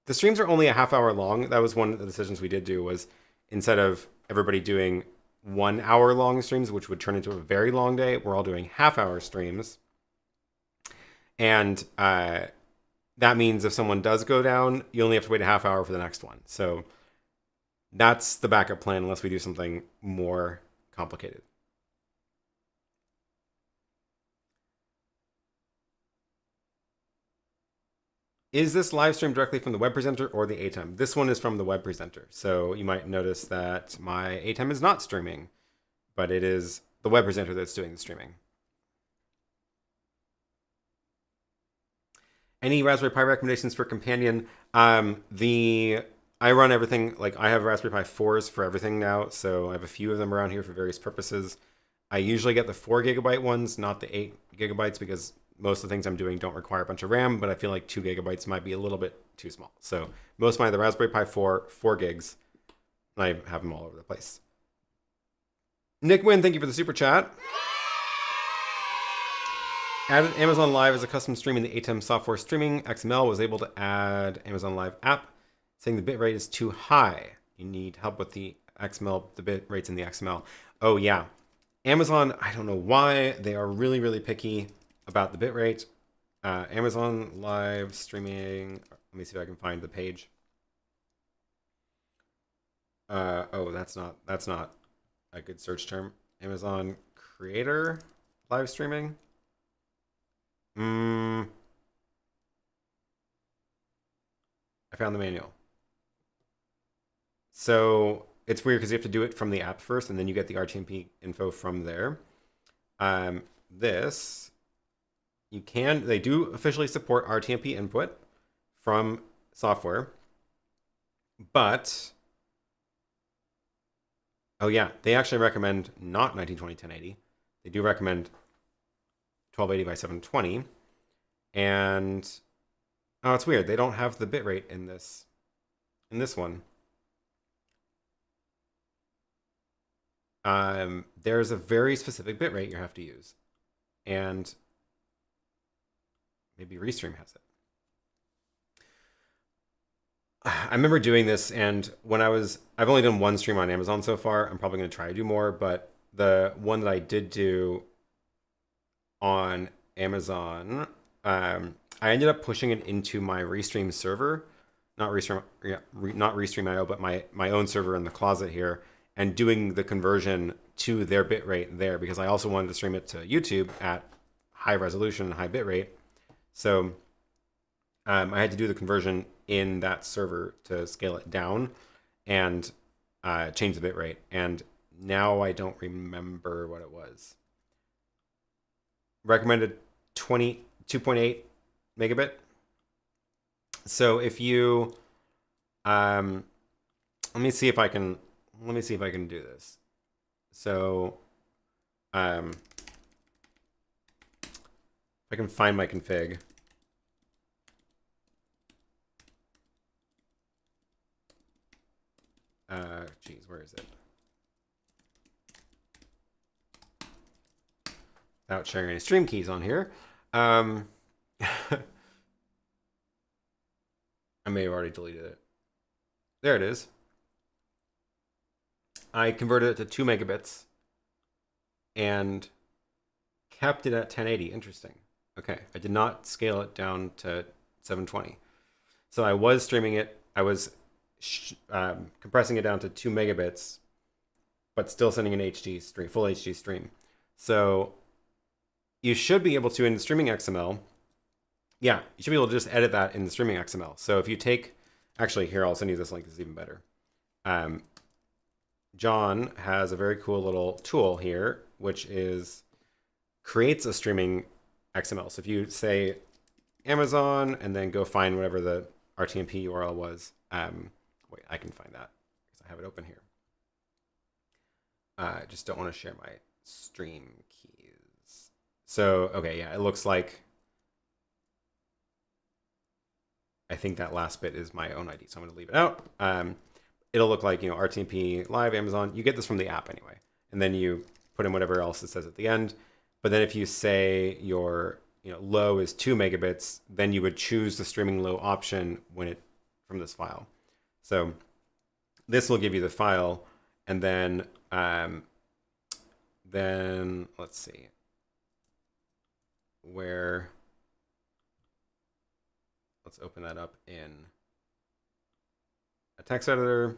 The streams are only a half hour long. That was one of the decisions we did do, was instead of everybody doing 1 hour long streams, which would turn into a very long day, we're all doing half-hour streams. And that means if someone does go down, you only have to wait a half hour for the next one. So that's the backup plan unless we do something more complicated. Is this live stream directly from the web presenter or the ATEM? This one is from the web presenter. So you might notice that my ATEM is not streaming, but it is the web presenter that's doing the streaming. Any Raspberry Pi recommendations for companion? I run everything, like I have Raspberry Pi 4s for everything now, so I have a few of them around here for various purposes. I usually get the 4 gigabyte ones, not the 8 gigabytes, because most of the things I'm doing don't require a bunch of RAM, but I feel like 2 gigabytes might be a little bit too small. So most of mine are the Raspberry Pi 4 gigs. I have them all over the place. Nick Wynn, thank you for the super chat. Added Amazon Live as a custom stream in the ATEM software streaming. XML was able to add Amazon Live app, saying the bitrate is too high. You need help with the XML, the bit rates in the XML. Oh yeah, Amazon, I don't know why, they are really, really picky about the bitrate. Amazon Live streaming, let me see if I can find the page. Oh, that's not a good search term. Amazon Creator live streaming. I found the manual. So it's weird because you have to do it from the app first, and then you get the RTMP info from there. They do officially support RTMP input from software, but oh yeah, they actually recommend not 1920 1080. They do recommend 1280 by 720, and oh, it's weird. They don't have the bitrate in this one. There's a very specific bitrate you have to use, and maybe Restream has it. I remember doing this, and when I've only done one stream on Amazon so far. I'm probably going to try to do more, but the one that I did do on Amazon, I ended up pushing it into my Restream server, not Restream.io, but my own server in the closet here, and doing the conversion to their bitrate there, because I also wanted to stream it to YouTube at high resolution and high bitrate. So I had to do the conversion in that server to scale it down and change the bitrate. And now I don't remember what it was. Recommended 2.8 megabit. So if you, let me see if I can do this. So, if I can find my config. Geez, where is it? Without sharing any stream keys on here. I may have already deleted it. There it is. I converted it to 2 megabits and kept it at 1080. Interesting. Okay, I did not scale it down to 720. So I was streaming it. I was compressing it down to 2 megabits, but still sending an HD stream, full HD stream. So you should be able to, in the streaming XML, yeah, you should be able to just edit that in the streaming XML. So if you take, actually here, I'll send you this link, this is even better. John has a very cool little tool here, which is creates a streaming XML. So if you say Amazon and then go find whatever the RTMP URL was, wait, I can find that because I have it open here. I just don't want to share my stream keys. So, okay, yeah, it looks like, I think that last bit is my own ID, so I'm going to leave it out. It'll look like, RTMP Live, Amazon. You get this from the app anyway. And then you put in whatever else it says at the end. But then if you say your low is 2 megabits, then you would choose the streaming low option from this file. So this will give you the file, and then let's see where. Let's open that up in a text editor.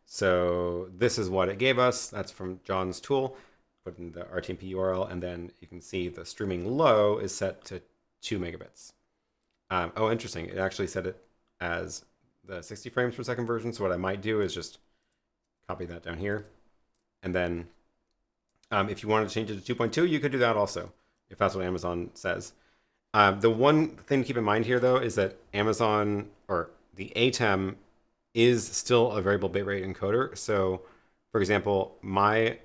So this is what it gave us. That's from John's tool. Put in the RTMP URL, and then you can see the streaming low is set to 2 megabits. Oh, interesting. It actually set it as the 60 frames per second version. So what I might do is just copy that down here. And then if you wanted to change it to 2.2, you could do that also, if that's what Amazon says. The one thing to keep in mind here, though, is that Amazon, or the ATEM, is still a variable bitrate encoder. So, for example, mine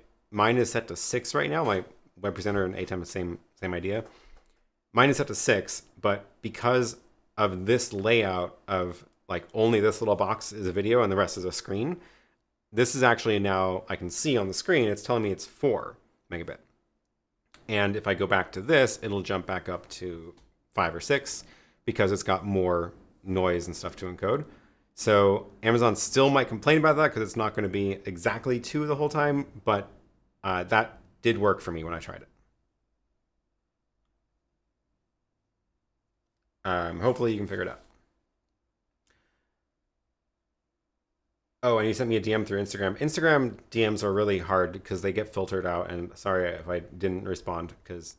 is set to 6 right now. My web presenter and ATEM is same idea. Mine is set to 6, but because of this layout of like only this little box is a video and the rest is a screen, this is actually now, I can see on the screen, it's telling me it's 4 megabit. And if I go back to this, it'll jump back up to 5 or 6 because it's got more noise and stuff to encode. So Amazon still might complain about that because it's not going to be exactly 2 the whole time, but that did work for me when I tried it. Hopefully you can figure it out. Oh, and you sent me a DM through Instagram. Instagram DMs are really hard because they get filtered out. And sorry if I didn't respond because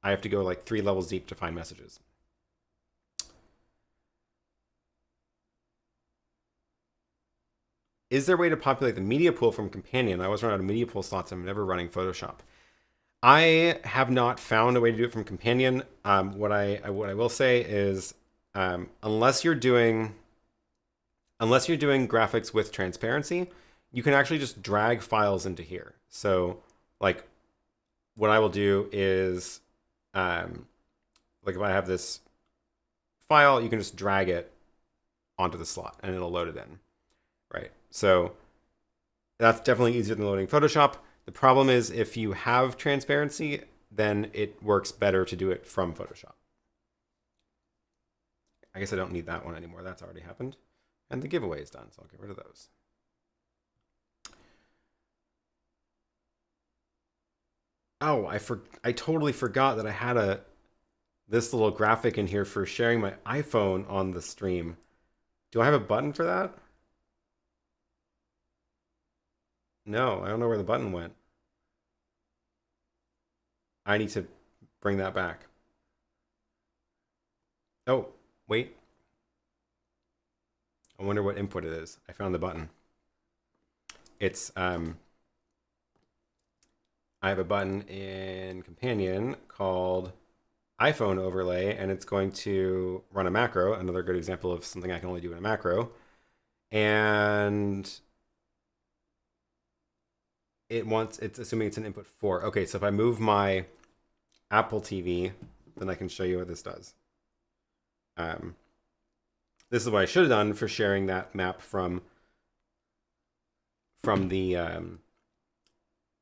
I have to go like 3 levels deep to find messages. Is there a way to populate the media pool from Companion? I always run out of media pool slots. I'm never running Photoshop. I have not found a way to do it from Companion. What I will say is, unless you're doing graphics with transparency, you can actually just drag files into here. So like what I will do is, like if I have this file, you can just drag it onto the slot and it'll load it in, right? So that's definitely easier than loading Photoshop. The problem is if you have transparency, then it works better to do it from Photoshop. I guess I don't need that one anymore. That's already happened. And the giveaway is done, so I'll get rid of those. Oh, I totally forgot that I had this little graphic in here for sharing my iPhone on the stream. Do I have a button for that? No, I don't know where the button went. I need to bring that back. Oh, wait. I wonder what input it is. I found the button. It's, I have a button in Companion called iPhone overlay, and it's going to run a macro, another good example of something I can only do in a macro. And it's assuming it's an input 4. Okay, so if I move my Apple TV, then I can show you what this does. This is what I should have done for sharing that map from the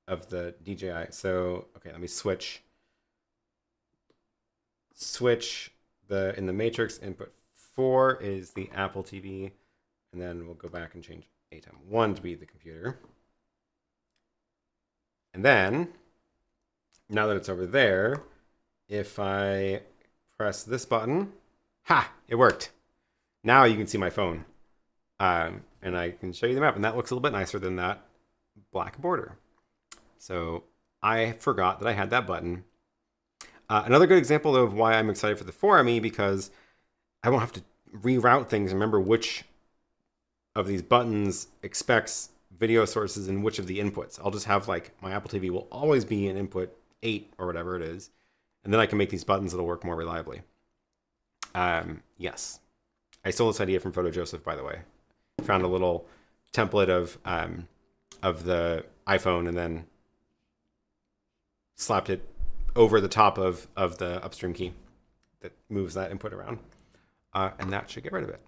of the DJI. So okay, let me switch in the matrix. Input 4 is the Apple TV, and then we'll go back and change ATEM 1 to be the computer. And then now that it's over there, if I press this button, it worked. Now you can see my phone, and I can show you the map, and that looks a little bit nicer than that black border. So I forgot that I had that button. Another good example of why I'm excited for the 4ME, because I won't have to reroute things and remember which of these buttons expects video sources and which of the inputs. I'll just have like my Apple TV will always be an input 8 or whatever it is, and then I can make these buttons that'll work more reliably. Yes. I stole this idea from Photo Joseph, by the way. Found a little template of the iPhone and then slapped it over the top of the upstream key that moves that input around. And that should get rid of it.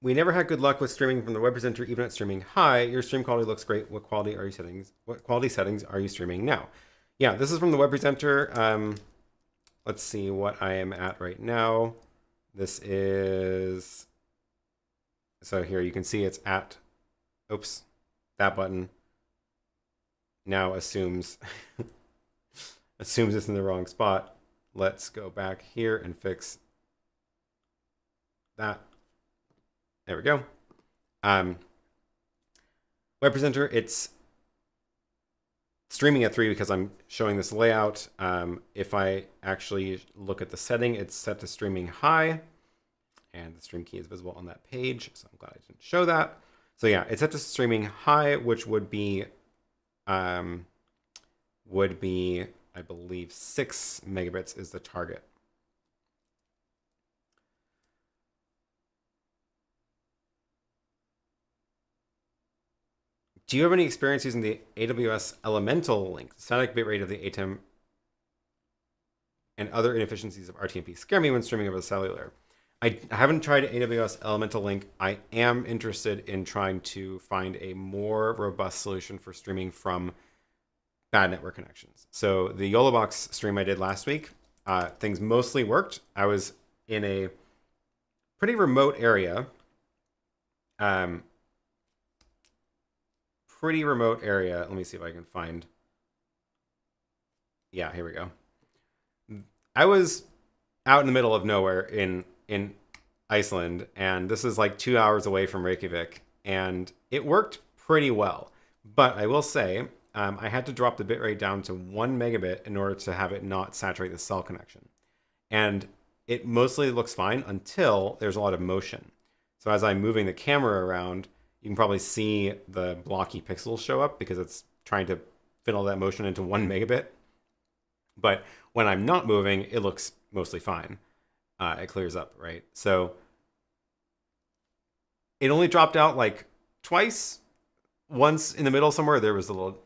We never had good luck with streaming from the web presenter, even at streaming high. Your stream quality looks great. What quality settings are you streaming now? Yeah, this is from the web presenter. Let's see what I am at right now. This is, so here you can see it's at, oops, that button now assumes it's in the wrong spot. Let's go back here and fix that. There we go. Web presenter, it's streaming at 3 because I'm showing this layout. If I actually look at the setting, it's set to streaming high, and the stream key is visible on that page. So I'm glad I didn't show that. So yeah, it's set to streaming high, which would be I believe 6 megabits is the target. Do you have any experience using the AWS Elemental link? The static bitrate of the ATEM and other inefficiencies of RTMP scare me when streaming over the cellular. I haven't tried AWS Elemental link. I am interested in trying to find a more robust solution for streaming from bad network connections. So the YoloBox stream I did last week, things mostly worked. I was in a pretty remote area. Let me see if I can find. Yeah, here we go. I was out in the middle of nowhere in Iceland, and this is like 2 hours away from Reykjavik, and it worked pretty well. But I will say, I had to drop the bitrate down to 1 megabit in order to have it not saturate the cell connection. And it mostly looks fine until there's a lot of motion. So as I'm moving the camera around, you can probably see the blocky pixels show up because it's trying to fit all that motion into 1 megabit. But when I'm not moving, it looks mostly fine. It clears up, right? So it only dropped out like twice. Once in the middle somewhere, there was a little,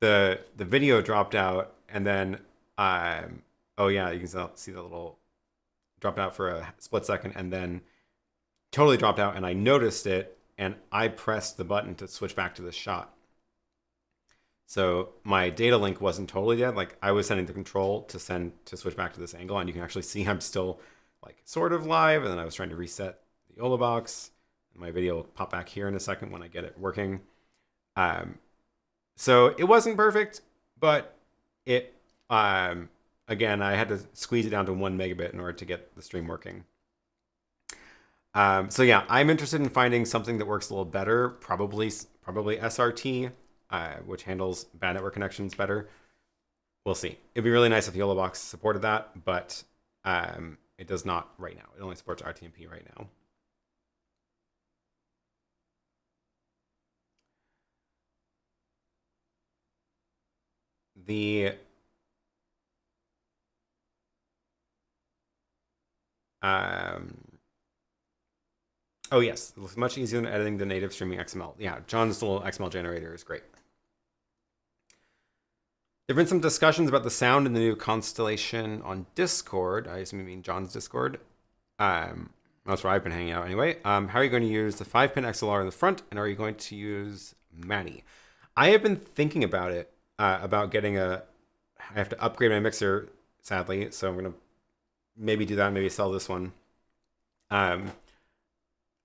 the video dropped out, and then, oh yeah, you can see the little dropped out for a split second, and then totally dropped out, and I noticed it, and I pressed the button to switch back to the shot. So my data link wasn't totally dead. Like I was sending the control to switch back to this angle, and you can actually see I'm still like sort of live. And then I was trying to reset the YoloBox. My video will pop back here in a second when I get it working. So it wasn't perfect, but it again, I had to squeeze it down to 1 megabit in order to get the stream working. So yeah, I'm interested in finding something that works a little better, probably SRT, which handles bad network connections better. We'll see. It'd be really nice if YoloBox supported that, but it does not right now. It only supports RTMP right now. The oh yes, it looks much easier than editing the native streaming XML. Yeah, John's little XML generator is great. There have been some discussions about the sound in the new Constellation on Discord. I assume you mean John's Discord. That's where I've been hanging out anyway. How are you going to use the 5-pin XLR in the front, and are you going to use Mani? I have been thinking about it, about getting I have to upgrade my mixer, sadly, so I'm going to maybe do that, maybe sell this one. I've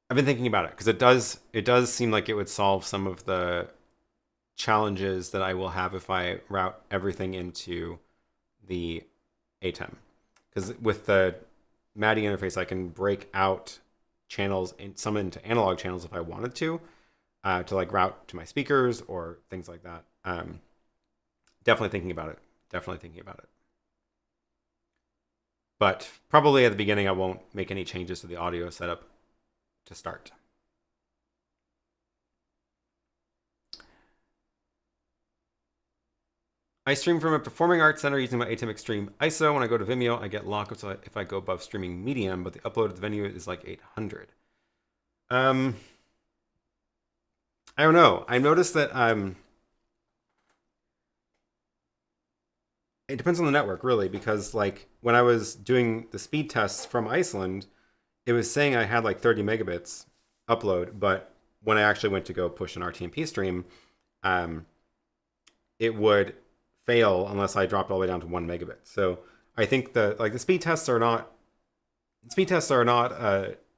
been thinking about it, because it does seem like it would solve some of the challenges that I will have if I route everything into the ATEM. Because with the MADI interface, I can break out channels and some into analog channels if I wanted to like route to my speakers or things like that. Definitely thinking about it. Definitely thinking about it. But probably at the beginning, I won't make any changes to the audio setup to start. I stream from a performing arts center using my ATEM Extreme ISO. When I go to Vimeo, I get locked if I go above streaming medium, but the upload to the venue is like 800. I don't know. I noticed that it depends on the network, really, because like when I was doing the speed tests from Iceland, it was saying I had like 30 megabits upload, but when I actually went to go push an RTMP stream, it would fail unless I dropped all the way down to 1 megabit. So I think the speed tests are not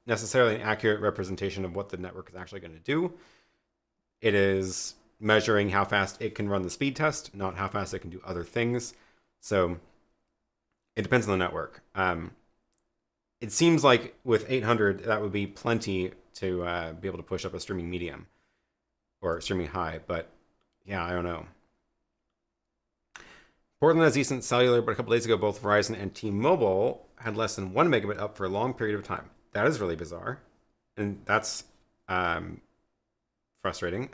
necessarily an accurate representation of what the network is actually going to do. It is measuring how fast it can run the speed test, not how fast it can do other things. So it depends on the network. It seems like with 800, that would be plenty to be able to push up a streaming medium or streaming high. But yeah, I don't know. Portland has decent cellular, but a couple days ago, both Verizon and T-Mobile had less than 1 megabit up for a long period of time. That is really bizarre. And that's frustrating.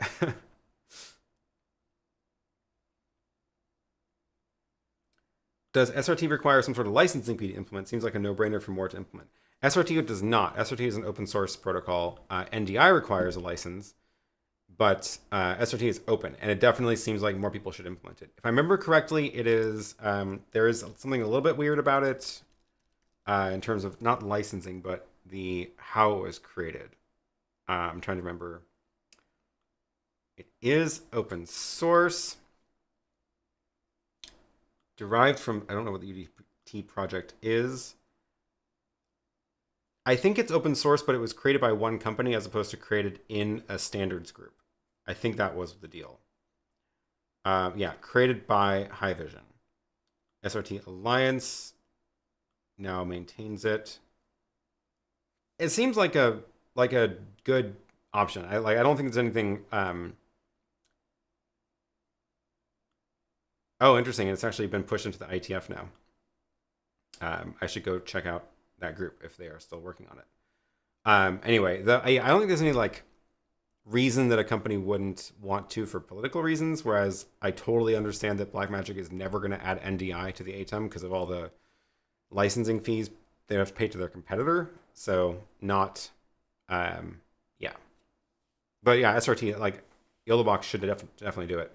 Does SRT require some sort of licensing fee to implement? Seems like a no-brainer for more to implement. SRT does not. SRT is an open source protocol. NDI requires a license, but SRT is open, and it definitely seems like more people should implement it. If I remember correctly, it is there is something a little bit weird about it in terms of not licensing, but how it was created. I'm trying to remember. It is open source. Derived from, I don't know what the UDT project is. I think it's open source, but it was created by one company as opposed to created in a standards group. I think that was the deal. Yeah, created by Haivision. SRT Alliance now maintains it. It seems like a good option. I don't think there's anything. Oh, interesting. It's actually been pushed into the ITF now. I should go check out that group if they are still working on it. Anyway, I don't think there's any like reason that a company wouldn't want to for political reasons, whereas I totally understand that Blackmagic is never going to add NDI to the ATEM because of all the licensing fees they have to pay to their competitor. So not, yeah. But yeah, SRT, like YoloBox should definitely do it.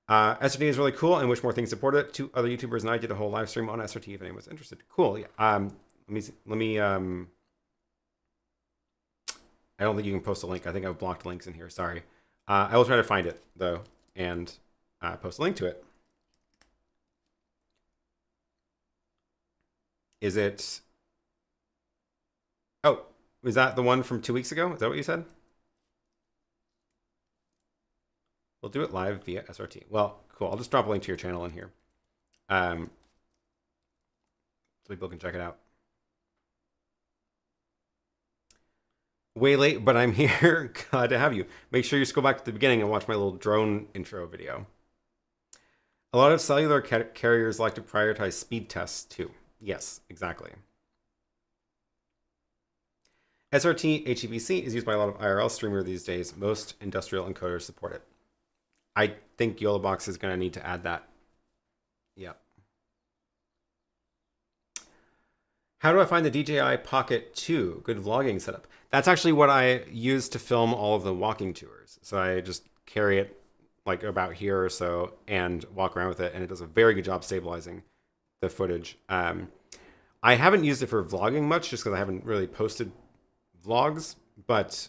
SRT is really cool and wish more things support it. 2 other YouTubers and I did a whole live stream on SRT if anyone's interested. Cool. Yeah. Let me I don't think you can post a link. I think I've blocked links in here. Sorry. I will try to find it though and post a link to it. Is it? Oh, was that the one from 2 weeks ago? Is that what you said? We'll do it live via SRT. Well, cool. I'll just drop a link to your channel in here, so people can check it out. Way late, but I'm here. Glad to have you. Make sure you scroll back to the beginning and watch my little drone intro video. A lot of cellular carriers like to prioritize speed tests too. Yes, exactly. SRT HEVC is used by a lot of IRL streamers these days. Most industrial encoders support it. I think YoloBox is going to need to add that. Yeah. How do I find the DJI Pocket 2? Good vlogging setup. That's actually what I use to film all of the walking tours. So I just carry it like about here or so and walk around with it, and it does a very good job stabilizing the footage. I haven't used it for vlogging much just because I haven't really posted vlogs, but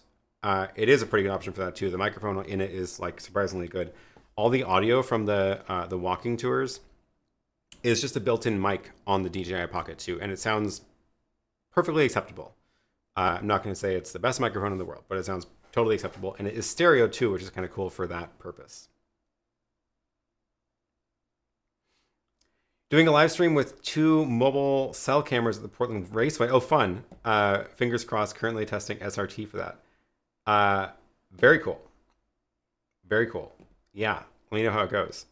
it is a pretty good option for that too. The microphone in it is like surprisingly good. All the audio from the walking tours is just a built-in mic on the DJI Pocket 2, and it sounds perfectly acceptable. I'm not going to say it's the best microphone in the world, but it sounds totally acceptable, and it is stereo too, which is kind of cool for that purpose. Doing a live stream with 2 mobile cell cameras at the Portland Raceway. Oh, fun. Fingers crossed, currently testing SRT for that. Very cool. Very cool. Yeah, let me know how it goes.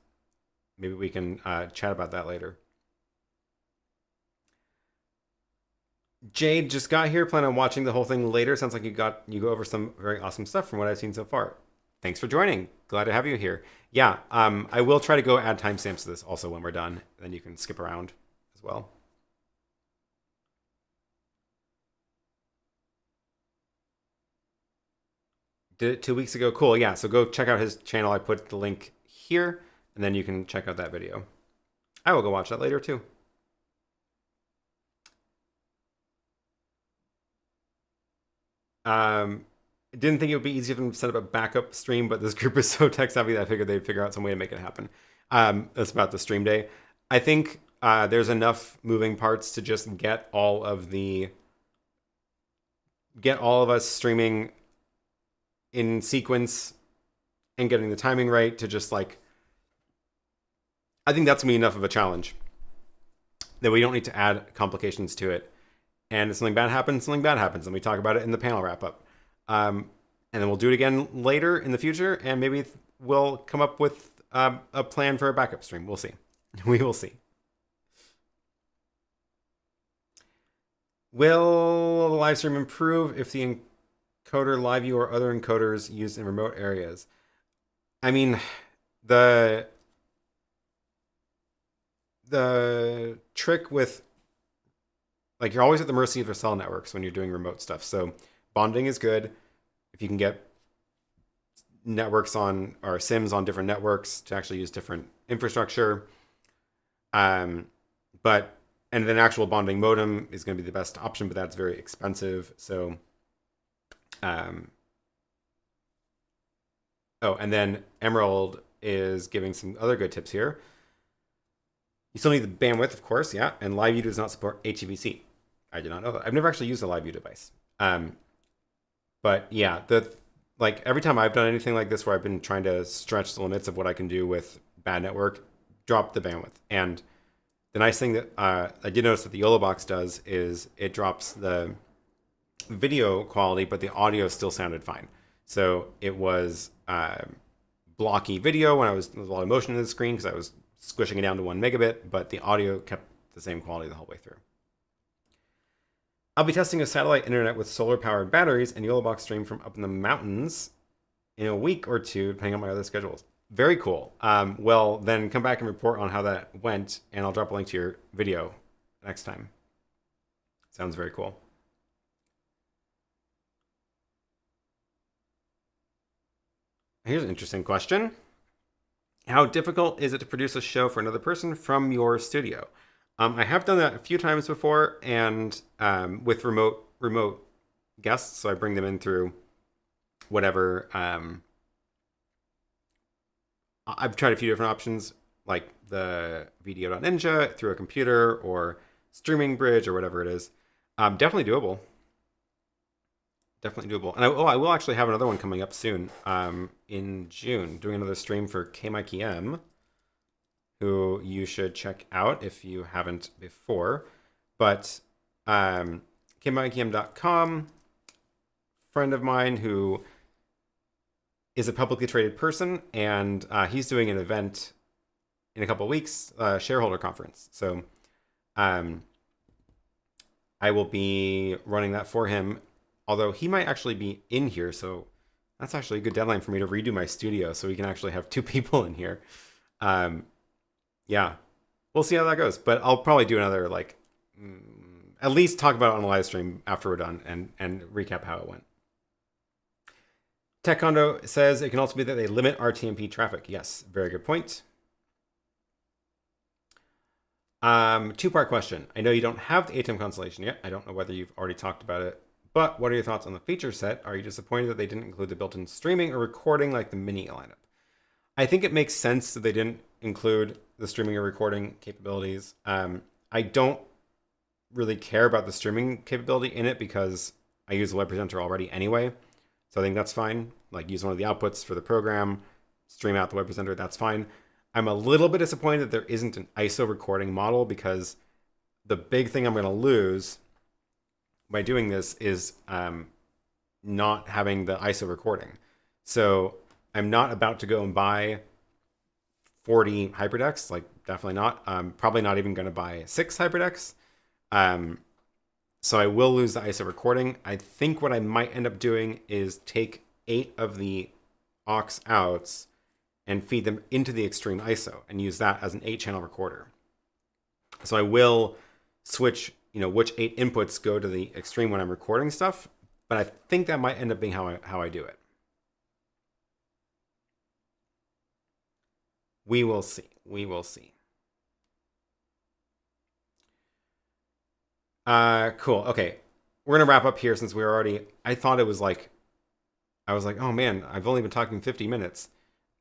Maybe we can chat about that later. Jade just got here. Plan on watching the whole thing later. Sounds like you go over some very awesome stuff from what I've seen so far. Thanks for joining. Glad to have you here. Yeah, I will try to go add timestamps to this also when we're done. Then you can skip around as well. Did it 2 weeks ago. Cool. Yeah, so go check out his channel. I put the link here, and then you can check out that video. I will go watch that later too. Didn't think it would be easy for them to set up a backup stream, but this group is so tech savvy that I figured they'd figure out some way to make it happen. That's about the stream day. I think there's enough moving parts to just get all of us streaming in sequence and getting the timing right to just like, I think that's gonna be enough of a challenge that we don't need to add complications to it. And if something bad happens, and we talk about it in the panel wrap up. And then we'll do it again later in the future, and maybe we'll come up with a plan for a backup stream. We'll see. We will see. Will the live stream improve if the encoder live view or other encoders used in remote areas? I mean, the trick with, like, you're always at the mercy of your cell networks when you're doing remote stuff. So bonding is good. If you can get networks on, or SIMs on different networks to actually use different infrastructure. And then actual bonding modem is going to be the best option, but that's very expensive. So, oh, and then Emerald is giving some other good tips here. You still need the bandwidth, of course, yeah. And LiveView does not support HEVC. I did not know that. I've never actually used a LiveView device. But yeah, like every time I've done anything like this where I've been trying to stretch the limits of what I can do with bad network, drop the bandwidth. And the nice thing that I did notice that the YoloBox does is it drops the video quality, but the audio still sounded fine. So it was blocky video when there was a lot of motion in the screen because I was squishing it down to 1 megabit, but the audio kept the same quality the whole way through. I'll be testing a satellite internet with solar-powered batteries and YoloBox stream from up in the mountains in a week or two, depending on my other schedules. Very cool. Well, then come back and report on how that went, and I'll drop a link to your video next time. Sounds very cool. Here's an interesting question. How difficult is it to produce a show for another person from your studio? I have done that a few times before, and with remote guests, so I bring them in through whatever. I've tried a few different options, like the Video.Ninja, through a computer, or Streaming Bridge, or whatever it is. Definitely doable. Definitely doable. And I will actually have another one coming up soon, in June, doing another stream for KMIKM, who you should check out if you haven't before. But KMIKM.com friend of mine who is a publicly traded person, and he's doing an event in a couple of weeks, shareholder conference. So I will be running that for him, although he might actually be in here. So that's actually a good deadline for me to redo my studio so we can actually have 2 people in here. Yeah, we'll see how that goes. But I'll probably do another, like, at least talk about it on a live stream after we're done and recap how it went. Tech Condo says it can also be that they limit RTMP traffic. Yes, very good point. 2-part question. I know you don't have the ATEM constellation yet. I don't know whether you've already talked about it, but what are your thoughts on the feature set? Are you disappointed that they didn't include the built-in streaming or recording like the Mini lineup? I think it makes sense that they didn't include the streaming or recording capabilities. I don't really care about the streaming capability in it because I use the web presenter already anyway. So I think that's fine. Like, use one of the outputs for the program, stream out the web presenter, that's fine. I'm a little bit disappointed that there isn't an ISO recording model, because the big thing I'm going to lose by doing this is not having the ISO recording. So I'm not about to go and buy 40 Hyperdecks, like, definitely not. I'm probably not even going to buy 6 Hyperdecks. So I will lose the ISO recording. I think what I might end up doing is take 8 of the aux outs and feed them into the Extreme ISO and use that as an 8-channel recorder. So I will switch, which 8 inputs go to the Extreme when I'm recording stuff, but I think that might end up being how I do it. We will see. We will see. Cool. Okay. We're going to wrap up here since we're already, I was like, oh man, I've only been talking 50 minutes.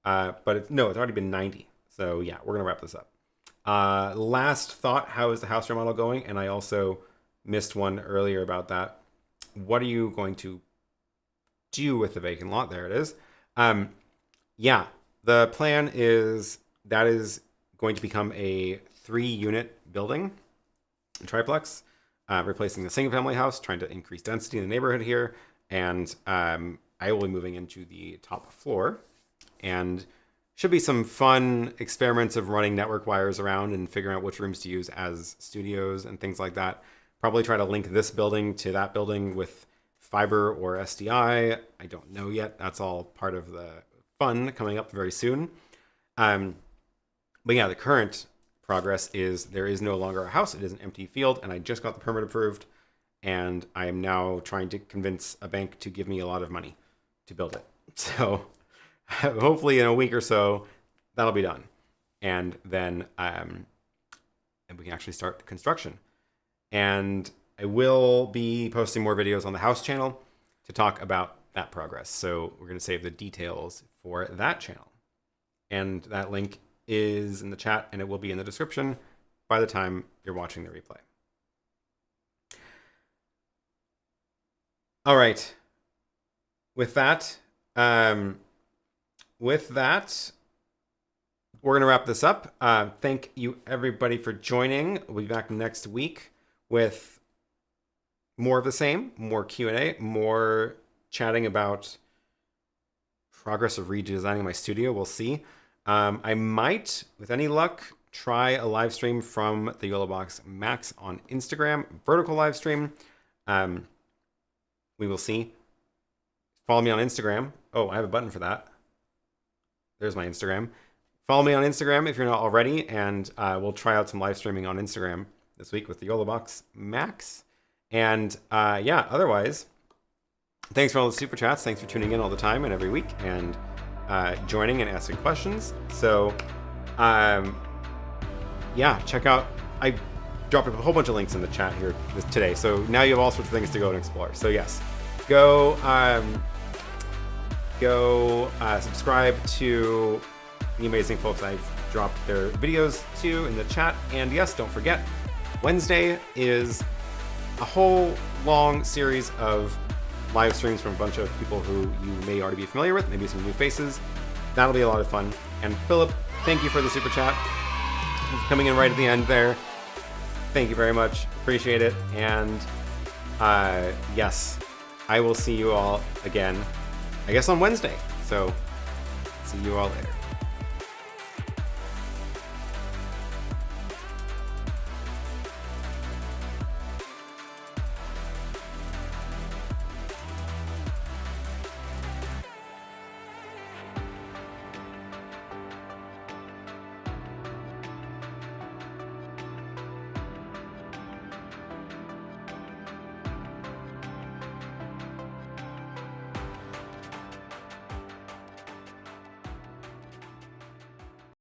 But it's already been 90. So yeah, we're going to wrap this up. Last thought, how is the house remodel going? And I also missed one earlier about that. What are you going to do with the vacant lot? There it is. Yeah, the plan is that is going to become a 3-unit building, a triplex, replacing the single family house, trying to increase density in the neighborhood here. And I will be moving into the top floor, and should be some fun experiments of running network wires around and figuring out which rooms to use as studios and things like that. Probably try to link this building to that building with fiber or SDI. I don't know yet. That's all part of the fun coming up very soon. But yeah, the current progress is there is no longer a house. It is an empty field, and I just got the permit approved, and I am now trying to convince a bank to give me a lot of money to build it. So hopefully in a week or so, that'll be done. And then and we can actually start construction. And I will be posting more videos on the house channel to talk about that progress. So we're going to save the details for that channel. And that link is in the chat, and it will be in the description by the time you're watching the replay. All right. With that, we're going to wrap this up. Thank you, everybody, for joining. We'll be back next week with more of the same, more Q&A, more chatting about progress of redesigning my studio. We'll see. I might, with any luck, try a live stream from the YoloBox Max on Instagram, vertical live stream. We will see. Follow me on Instagram. Oh, I have a button for that. There's my Instagram. Follow me on Instagram if you're not already, and we'll try out some live streaming on Instagram this week with the YoloBox Max. And yeah, otherwise, thanks for all the super chats. Thanks for tuning in all the time and every week and joining and asking questions. So yeah, check out, I dropped a whole bunch of links in the chat here today. So now you have all sorts of things to go and explore. So yes, go subscribe to the amazing folks I've dropped their videos to in the chat. And yes, don't forget, Wednesday is a whole long series of live streams from a bunch of people who you may already be familiar with, maybe some new faces. That'll be a lot of fun. And Philip, thank you for the super chat. Coming in right at the end there. Thank you very much. Appreciate it. And yes, I will see you all again, I guess on Wednesday. So see you all later.